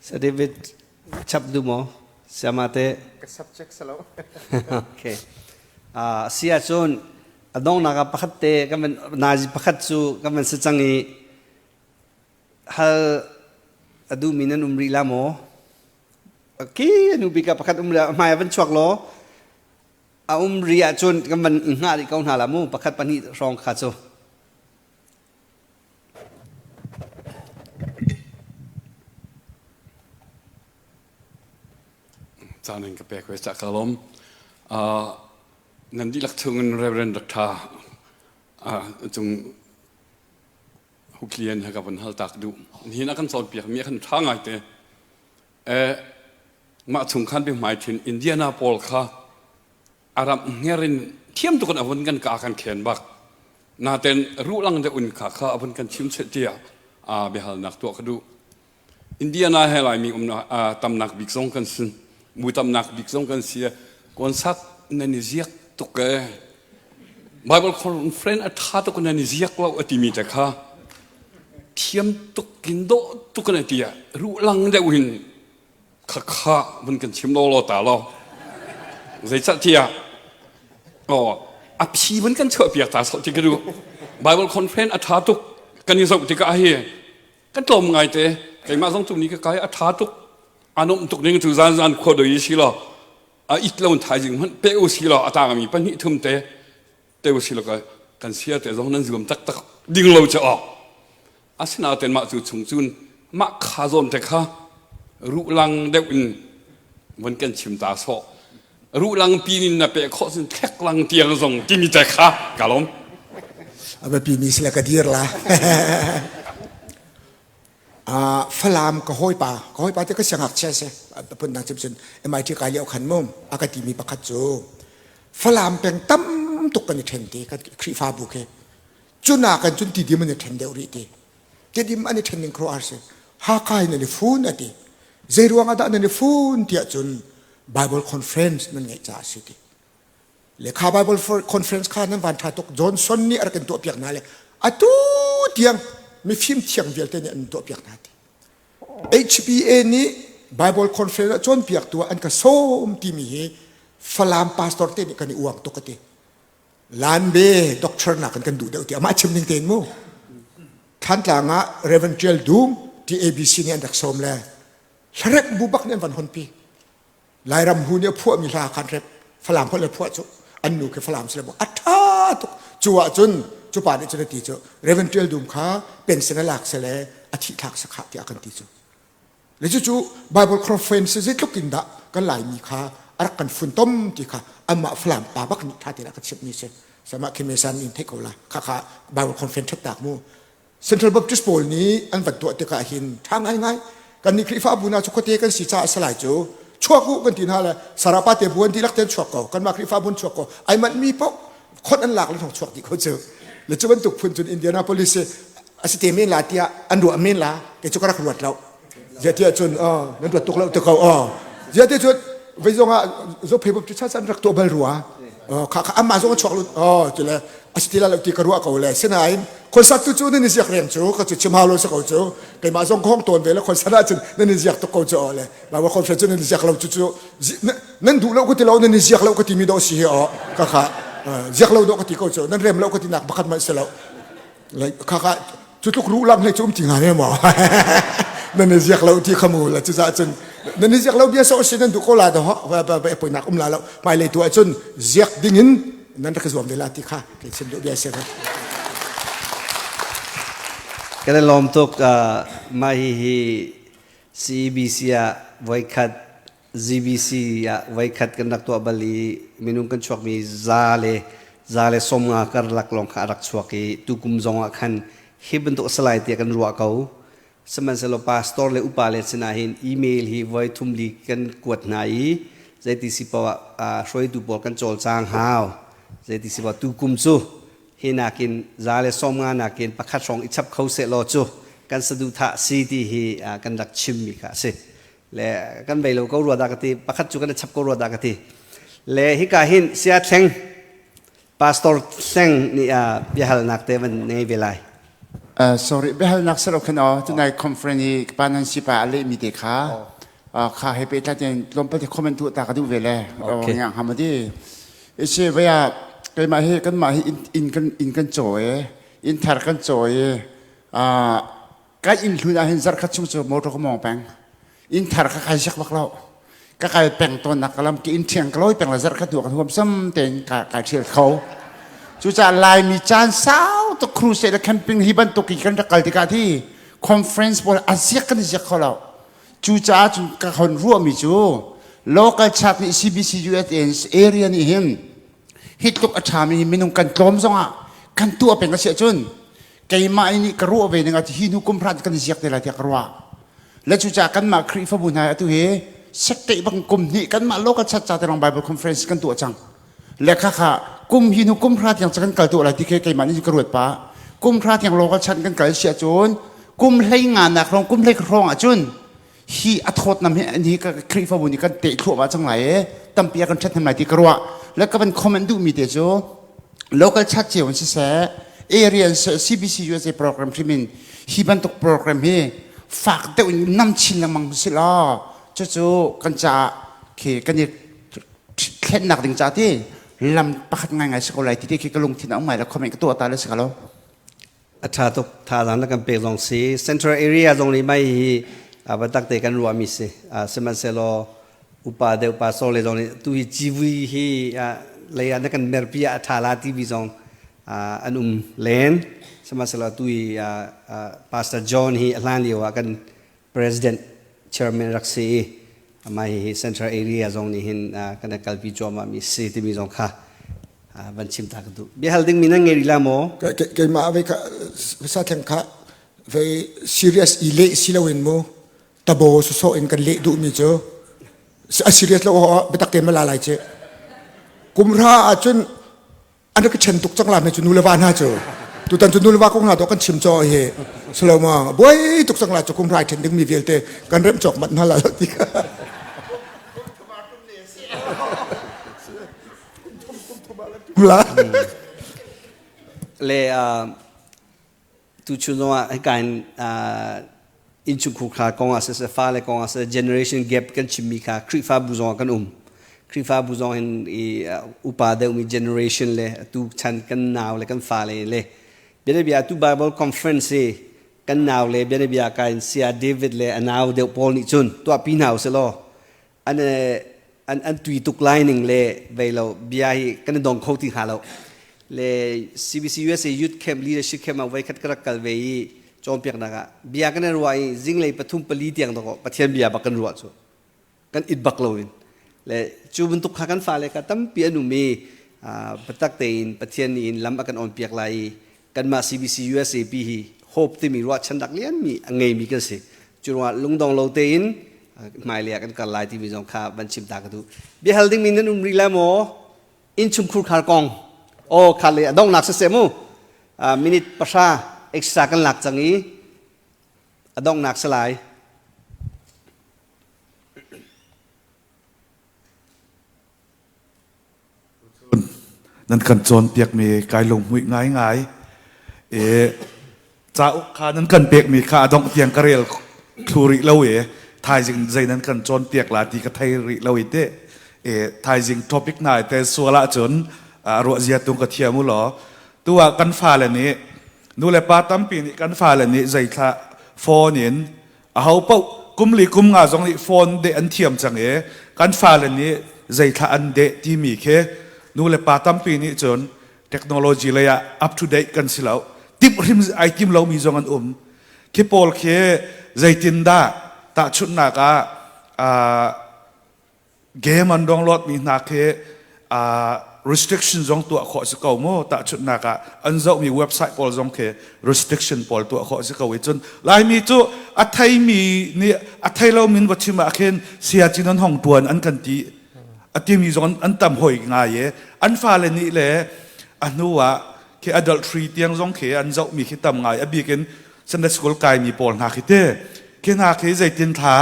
สเดวิดชับดูมั้งสมาเตะ subject สโล โอเคเสียจนน้องนักพักเตะก็มันนาจิพักจูก็มันสิ่งนี้ฮัลดูมินันรีลาโมโอเคนูบิกาพักรีมาเป็นช่วงล้อรีจนก็มันงาดิเขาหาลามูพักปนิรองขัดจูจานึงกับเปกเวสจากลมนั่นที่หลักถึงเรเวนดักทาจงฮุกเลียนให้กับคนฮัลตักดูนี่นักสอนเปียกมีขันทางไงเตมาถึงขั้นเป็นหมายถึงอินเดียนาโพลค่ะอารับเงี้ยรินเทียมตุกันอวันกันกากันเขียนบักนาเต็นรู้ลังจะอุ่นขาข้าอวันกันชิมเสียเดียเบฮัลนักตัวเขาดูอินเดียนาให้ลายมีตำหนักบิกซงกันซึ่งมูตำหนักบิกซงกันเสียก่อนสักนันนิเซียกตุกไบเบิลคอนเฟรนซ์อัฐาตุกนันนิเซียกเราอติมีแต่ข้าเทียมตุกินโดตุกันเตียรู้ลังได้วินข้ามันกันชิมโลตาเราใจสัตย์อภิมันกันเฉยเปียกตาสติกันดูไบเบิลคอนเฟรนซ์อัฐาตุกันยิ่งสักติกาเฮกันตรงไงเตะไก่มาสองตุนี้ก็ไก่อัฐาตุอันนั้นตุนี้ก็ถือจานขวดอยู่สิล่ะอีกแล้วมันถ่ายจริงมันเปรี้ยวสิล่ะต่างมีปัญหาทุ่มเตะสิล่ะกันเสียแต่ตรงนั้นรวมตักดิ่งเราจะออกอาศัยนาเต็นมาจุดสูงจุนมาขาจนแต่ข้ารู้ลังเด็กวันกันชิมตาโซรู้ลังปีนินนะเปะข้อสินแท็กลังเตียงส่งที่มีแต่ข้ากะล้มเอาไปปีนี้สิละกระเดียร์ละฝรั่งก็ห้อยปลาที่ก็เสียงหักเช่ๆเพิ่นดังจนMITกายเลี้ยวขันมุมอากาศมีประคัตโจฝรั่งเป็นตั้มตุกกันในเทนเดกันครีฟ้าบุกจุนอากันจุนตีดีมันในเทนเดอริตีที่ดีมันในเทนนิงครัวอาร์เซฮากายในฟูนตีเจรวงอาดาในฟูนที่จุน Bible Conference นั่นไงจ้าสิทีเลขา Bible Conference ข้านั้นวันท้ายตกจอห์นสันนี่อะไรกันตัวเปียกนั่นเลยอะตู้เตียงมีฟิล์มเทียงเวลเตนี่อันตัวเปียกนั่นที HBA นี่ Bible Conference จนเปียกตัวอันก็ส้มที่มีฝรั่งพาสตอร์เตนี่กันนี่อวงตกตีลานเบด็อกเตอร์นักกันดูเดี๋ยวที่อามาชิมนิ่งเต็นมู่ท่านต่างะเรเวนเจลดูมที่ ABC นี่อันดักสมเลยเร็บบุบักเนี่ยวันคนปีลายรำหูเนี่ยพวกมีราคันเร็บฝรั่งคนเลยพวกจุอันนู้คือฝรั่งเสร็จบอกอัฐาตุจัวจนจุป่านนี่จะได้ตีจุเรเวนเจลดูมข้าเป็นสัญลักษณ์เสร็จอธิทักษะที่อากันตีจุแล้วจู่ๆ Bible Conference จะลุกกินดะกันหลายมีข้าอารักกันฝุ่นต้มที่ข้าอันมาฝรั่งป่าบักนี่ท่าที่นักกันเช็ดนี่เสร็จสมัครเคมีสันอินเทคโอลาข้า Bible Conference ทักตากมู่Central Baptist Bowl นี้อันวัดตัวเตกาหินทางง่ายๆกันนี่คริฟ้าบุญนาชุกเตกันสีจ่าสลายจูชั่วกูกันทีน่าเลยสารพัดเตบุญที่รักเต้นชั่วกูกันมาคริฟ้าบุญชั่วกูไอ้มันมีพวกคนอันหลักเลยของชั่วที่เขาเจอแล้วจะบรรทุกพุ่นจนอินเดียนาโพลิสอาศัยเตมินลาเตียอันรัวเมนลาเกจุกรักรวดเราเจ้าเตี้ยจนนั่นตัวตุกเราตัวเขาเจ้าเตี้ยจนไปส่งอ่ะส่งเพย์บุตรชาติสันรักตัวเบลรัวข้าอามาส่งชั่วลุจุเลย อสติลาลูกที่กรัวเขาเลยเส้นไหนคนสัตว์ตัวจูนั่นนี่เสียเรียงจูก็จุดชิมฮาโลสักเขาจูไก่มาส่งข้องตัวเวลาคนสัตว์จูนั่นนี่เสียตัวเขาจูเลยแบบว่าคนเฟรนจูนั่นนี่เสียเราจูนั่นดูแล้วก็ที่เรานั่นนี่เสียเราก็ที่มีดอกสีอ๋อก็ค่ะเสียเราดอกก็ที่เขาจูนั่นเรียมเราก็ที่หนักบักขัดมาเสียเราเลยค่ะจุดลูกรู้ลำเลยจุ่มจริงหายหมอนั่นนี่เสียเราที่ขโมยละจุดจนนั่นนี่เสียเราเบี้ยโซ่สินั่นดูเขาลาดเหรอไปไปหนักลาเราไปเลยตัวจนเสียดิ่งินนั่นก็คือส่วนเวลาที่ข้าเกิดสิ่งเดียวเสียครับก็ได้ลอมตุกมาฮี CBC ไว้ขัด GBC ไว้ขัดกันนักตัวบาลีมินุงกันชวกมีซาเลสมงาการลักลองขารักชวกีตุกุมจงอาคันฮิบันตุสลายเตียกันรัวเขาสมัยเซโลปาสตอร์เลอุปาเลสนาหินอีเมลฮีไว้ทุ่มลีกันกวดไหนใจติสิปว่าช่วยดูบอลกันโจลจางหาวใจติสิปว่าตุกุมจูเฮนักินซาเลสมงานักินประคัดสองอิชับเขาเสลอจูกันสะดุทะซีที่ฮีกันรักชิมมิค่ะสิและกันไปเราก็รัวดากติประคัดจูกันชับก็รัวดากติและฮิกาหินเสียเทงพาสตอร์เซงนี่บิฮัลนักเตมันในเวลาsorry บิฮัลนักสรุปกันอ๋อที่ในคอนเฟรนซ์ปานันสิปาเลมีเด็กค่ะข้าให้ไปตัดเองลงไปที่คอมเมนต์ตัวตากระดูเวลาอย่างฮามาดีเชื่อว่าไปมาให้กันมาให้อินกันจ่อยอินทาร์กันจ่อยก็อินทุนอาหินซักขัดชุ่มจ่อมอตัวก็มองแปงอินทาร์ก็ใครชักบักเราก็ใครแปงตัวนักกลำกินเทียงกล้อยแปงละซักขัดตัวกันรวมซ้ำเต็งกายเชื่อเขาจู่จะลายมีจานสาวตัวครูเสด็จแคมปิ้งฮิบันตัวกี่กันตะกัลติกาที่คอนเฟรนซ์บอลอาเซียนกันจะเขาเราจู่จะจุกับคนร่วมมีจู่ local chat นี่ CBC US area นี่เห็นฮิตตุกอาชามีมินุงกันกลมซะกันตัวเป็นกระเสียจนไก่มาอินี่กระรัวไปนึงอาทิฮินุกุมพระกันเสียกแต่ละที่กระรัวและจู่จะกันมาครีฟบุญหายตัวเฮสักเตบังกุมนี่กันมาโลกชัดๆแต่ลองไบเบิลคอนเฟรนซ์กันตัวจังและค่ะกุมฮินุกุมพระยังจะกันเกิดตัวอะไรที่ไก่มานี่กระรวดปะกุมพระยังโลกชัดกันเกิดเสียจนกุมให้งานนักลองกุมให้ครองอ่ะจนฮีอัทโทษนำให้อันนี้ก็ครีฟบุญนี่กันเตะทั่วมาจังไหนตั้มเปียกันชัดทำไรที่กระรัวแล้วก็เป็นคอมเมนต์ดูมีเดียจูโลกชัดเจนสิเสเอเรียน CBC USA โปรแกรมที่มันฮีบันตุกโปรแกรมให้ฝากเดี๋ยวน้ำชินละมังสิล่ะจู่กันจะเขกันเนี่ยเคล็ดหนักถึงจ้าที่ลำปักง่ายๆสักอะไรที่ที่กระลุงที่น้องใหม่แล้วคอมเมนต์ก็ตัวตายเลยสิครับอัฐาตุกทานันกันเป็นลองซีเซ็นทรัลเอเรียตรงนี้ไม่บัตักเตกันรัวมิสิสมัยเซโลอุปาเดอุปาโซเลตรงนี้ตุยจีวีฮีเลยอันนั้นกันเมอร์พีอัฐาลาทีวีซองอันเลนสมัยเซโลตุยพาสเตอร์จอห์นฮีอัลลันเดียวกัน president chairman รักษีมาฮีเซ็นทรัลเอเรียตรงนี้เห็นกันกัลปีจอมามีซีทีวีซองค่ะบัญชีตากดูเบี้ยฮัลดิ้งมีนั่งเงยละโมเกมาเวกภาษาแข่งขันเว serious อีเล่สิลาวินโมตะโบสุโซอินกันเละดูมีเจอserious แล้วไปตักเต็มมาลายเจกุมราจนอันนั้นก็เช่นตุกจังหวะในจุนูเลวาน่าเจอตุตันจุนูเลวาก็หาตัวกันชิมจอเฮสลามาบ่อยตุกจังหวะจุกุมราเช่นดึงมีเวลเตกันเริ่มจบมันน่าละที่ก็ละเลยตุชุนว่าให้การอินชุคุขากองอาศัยฟ้าเลยกองอาศัย generation gap กันชิมีค่ะคริฟ้าบุษองกันคริฟ้าบุษองเห็นอุปาเดมี generation เลยตุชันกันนาวเลยกันฟ้าเลยเบียดเบียตุ Bible conference กันนาวเลยเบียดเบียการเสียเดวิดเลยนาวเดวพอลนิจุนตัวปีนาวเสลออันตุยตุกไลน์หนึ่งเลยไปเราเบียกันดองเขาที่หาเราเลย CBC USA Youth Camp Leadership Camp เอาไว้คัดกระกัลเวย์จอมเปียกนักเบียกันรัวจิงเลยปฐุมปลีเตียงตะก็ปะเทียนเบียบักกันรัวจู่กันอิดบักโลวินเลยจูบนตุกขากันฟ้าเลยกันตั้มเปียนุมีปะตักเตนปะเทียนอินลำกันอ่อนเปียกไหลกันมา CBC USA ปีฮีโฮปที่มีรัวชันดักเลียนมีไงมีกันสิจู่ว่าลุงดองโลเตนหมายเรียกกันกันไลน์ที่มีสองขาบัญชีตากระดูเบียฮัลดิ้งมินนั้นรีแลโมอินชุมคูคาร์กองโอ้ขาเลยดองหนักเสียมูมินิภาษาเอ็กซ์ตร้ากันหลักจังนี้ดองหนักสลาย นั่นกันจนเปียกมีกายลงมุยง่ายจ้าข้านั้นกันเปียกมีข้าดองเตียงกระเรียลคลูริเลวทายจริงใจนั้นกันจนเปียกลาตีกระไทยริเลวเทายจริงท็อปิกไหนแต่สัวละจนรัวเจียตุงกระเทียมุหลอตัวกันฟ้าเหล่านี้ดูแลป้าตั้มปีนี้กันฟ้าเหล่านี้ใจท่าโฟนินเอาเป้ากุมลีกุมงาจงนี้โฟนเดอันเทียมจังกันฟ้าเหล่านี้ใจท่าอันเดที่มีแค่ดูแลป้าตั้มปีนี้จนเทคโนโลยีเลยอัปทูเดตกันสิแล้วทิปริมไอทิมเรามีจงอันแค่โพลแค่ใจตินดาตาชุดนักเกมอันดองรถมีนักแค่ restriction จงตัวข้อสกัดโม่ตาชุดนักอันเจ้ามีเว็บไซต์พอลจงแค่ restriction พอลตัวข้อสกัดจนลายมีตัวอัฐยมีเนี่ยอัฐยเรามีวัตถุมาเข็นเสียจีนันห้องตัวอันกันตีอัฐยมีจงอันต่ำหอยง่ายอันฟ้าเลยนี่เลยอันนู้ว่าแค่ adultery เตียงจงแค่อันเจ้ามีคิดต่ำง่ายบีกันSunday school กายมีพอลหาคิดแค่นาคิดใจตินท่า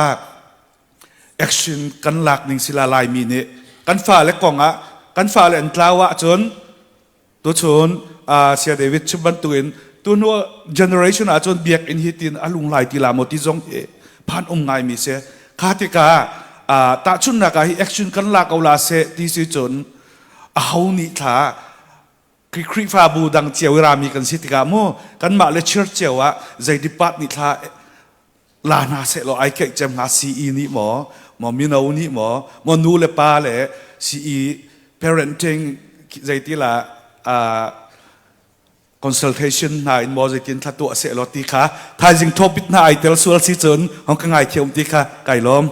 action กันหลักหนึ่งศิลาลายมีเนี่ยกันฟ้าและกองกันฟ้าและอันกล่าวจนตัวชนเสียเดวิดชุบันตุนตัวนัว generation จนเบียกอินฮิตินอลุงไลติลามติจงผ่านง่ายมีเสียข้าติกาตาชุนนักที่ action กันหลักเอาลาเสที่สิจนเอานี่ท่าคริฟ้าบูดังเจียวรามีกันสิติกาโมกันมาเลเชิร์เจียวใจดิปัตนี่ท่าลานาเสโลไอเกจมหาซีอีนี่หมอมินานี่หมอนูเลปาเลซีอี parenting ใจที่ละ consultation นายหมอใจที่ท่าตัวเสโลติค่ะท้ายจริงทอปิดนายเตลส่วนสิจนห้องกังไงเขียวติค่ะไก่ล้อม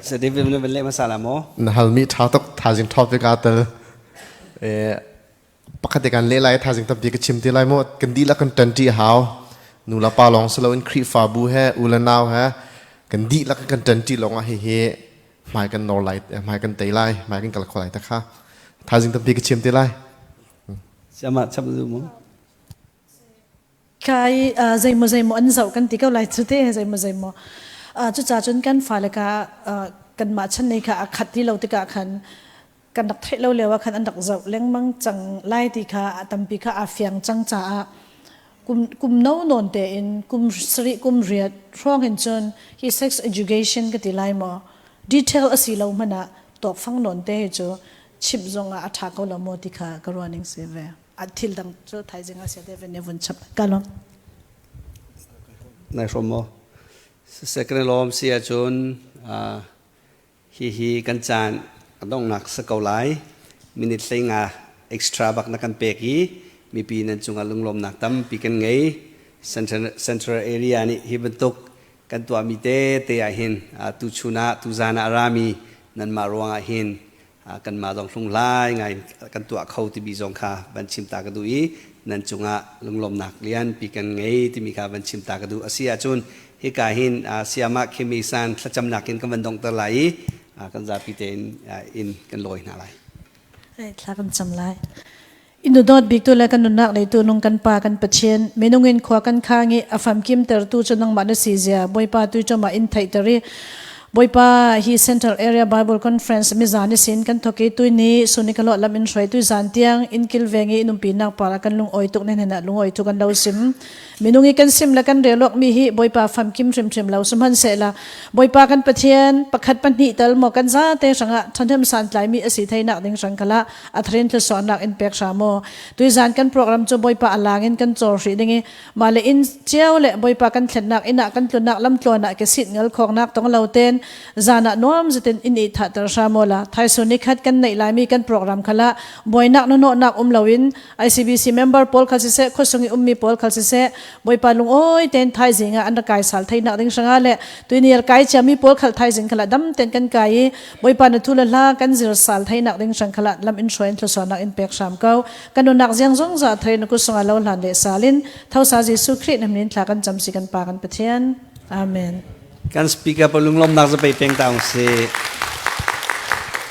เสด็จเป็นเล่มาสาลามนะฮัลมีท้าตกท้ายจริงทอปิกาเตลปกติการเล่ไล่ท้ายจริงตับดีก็ชิมที่ไล่หมดกันดีละกันตันที่หาวนูละปาลองสโลอินครีฟาบูเฮอุลนาวเฮกันดีละกันตันที่ลงเฮหมายกันนอไลท์หมายกันเตยไล่หมายกันกัลคอไลท์ตะค่ะท้ายจริงตับดีก็ชิมที่ไล่จะมาชับดูมั้งใครใจโมอันเจ้ากันที่เขาไล่สุดที่ใจโมจุดจ่าจนกันฝ่ายละกันมาชั้นในค่ะขัดที่เราติกาขันกันดักเทเราเลยว่าขันอันดักเจ้าเลี้ยงมังจังไล่ที่ค่ะตัมปีค่ะอาเฟียงจังจ่ากุมโน่นนเตอินกุมสรีกุมเรียดช่วงเห็นจนที่ sex education ก็ติไลมอ detail อสิเรามันอะตอกฟังนนเตจูชิบจงอาทักเขาละโมติค่ะกรวนิงเสเวอัดทิลดังจูไทยจิงอาเซียเดเวเนวุนชับกันลมนายชมโมเสกนลมเสียจนฮีกันจานต้องนักสกาวไลมินิทเลงextra บักนักกันเปกีมีปีนั้นจุงลุงลมนักตั้มปีกันไง central area นี่ฮิบันตุกกันตัวมีเตะหินตุชุนะตุจานารามีนั่นมารวงหินกันมาต้องลุงไล่ไงกันตัวเขาที่บีจงคาบันชิมตากระดูอีนั่นจุงลุงลมนักเลียนปีกันไงที่มีคาบันชิมตากระดูอาเซียจุนฮิกาหินเสียมาเคมีสันสัจจำนักหินกันบันดงตะไหลกันจะปีเตนอินกันลอยนาไรทากันจำไลอินดูดอดบิ๊กตัวแรกกันนุนักเลยตัวนงกันปากันปะเชียนเมนูเงินขวากันข้างงี้อฟัมคิมเตอร์ตัวจนนังมาเนซีเซียบอยปาตัวจนมาอินไทเตอรีบอยปาฮีเซ็นทรัลแอเรียไบเบิลคอนเฟรนซ์มิจานิสินกันทอกตัวนี้สุนิกลอดลำอินช่วยตัวจานเตียงอินคิลเวงีนุ่มปีนักปาละกันลุงอ้อยตุกเนนลุงอ้อยตุกันดาวซิมเมนูงี้กันซิมละกันเรียลอกมีฮีบอยปาฟัมคิมชิมเราสมันเสละบอยปากันปะเชียนประคัดปันหิตลหมอกันซาเตสังะทันเทมสันไลมีอสิไทยนักดิงสังกละอัทรินทศนักอินเปกชาโมตัวจานกันโปรแกรมจะบอยปาอลางินกันจอรีดิงมาเลอินเจ้าเละบอยปากันเข็นนักอินักกันตัวนักลำตัวนักเกสิทเงลของนักต้องเราเต้นจานะน้อมจะเป็นอินอิทัตรชาโมลาไทยสุนิคัดกันในลายมีกันโปรแกรมขละบอยนักโนนักลาวิน ICBC member พอลคัลซิเซข้อสงมีพอลคัลซิเซบอยปาลุงโอ้ยเต้นไทยสิงอันตรายสารไทยนักดิงสังเละตัวนี้กายจะมีพอลคัลไทยสิงขละดำเต้นกันกายบอยปานทุลละกันจิรสารไทยนักดิงสังขละลำอินช่วยทศนักอินเปกชามเก้ากันนักเสียงจงจะไทยนักกุศลเราหลานเลสาลินเท่าสาจิสุคริตนำนินทลากันจำสิกันปากันเปเทียนอาเมนการสปีกเกอร์ปลุงลมนักจะไปเพียงตามเส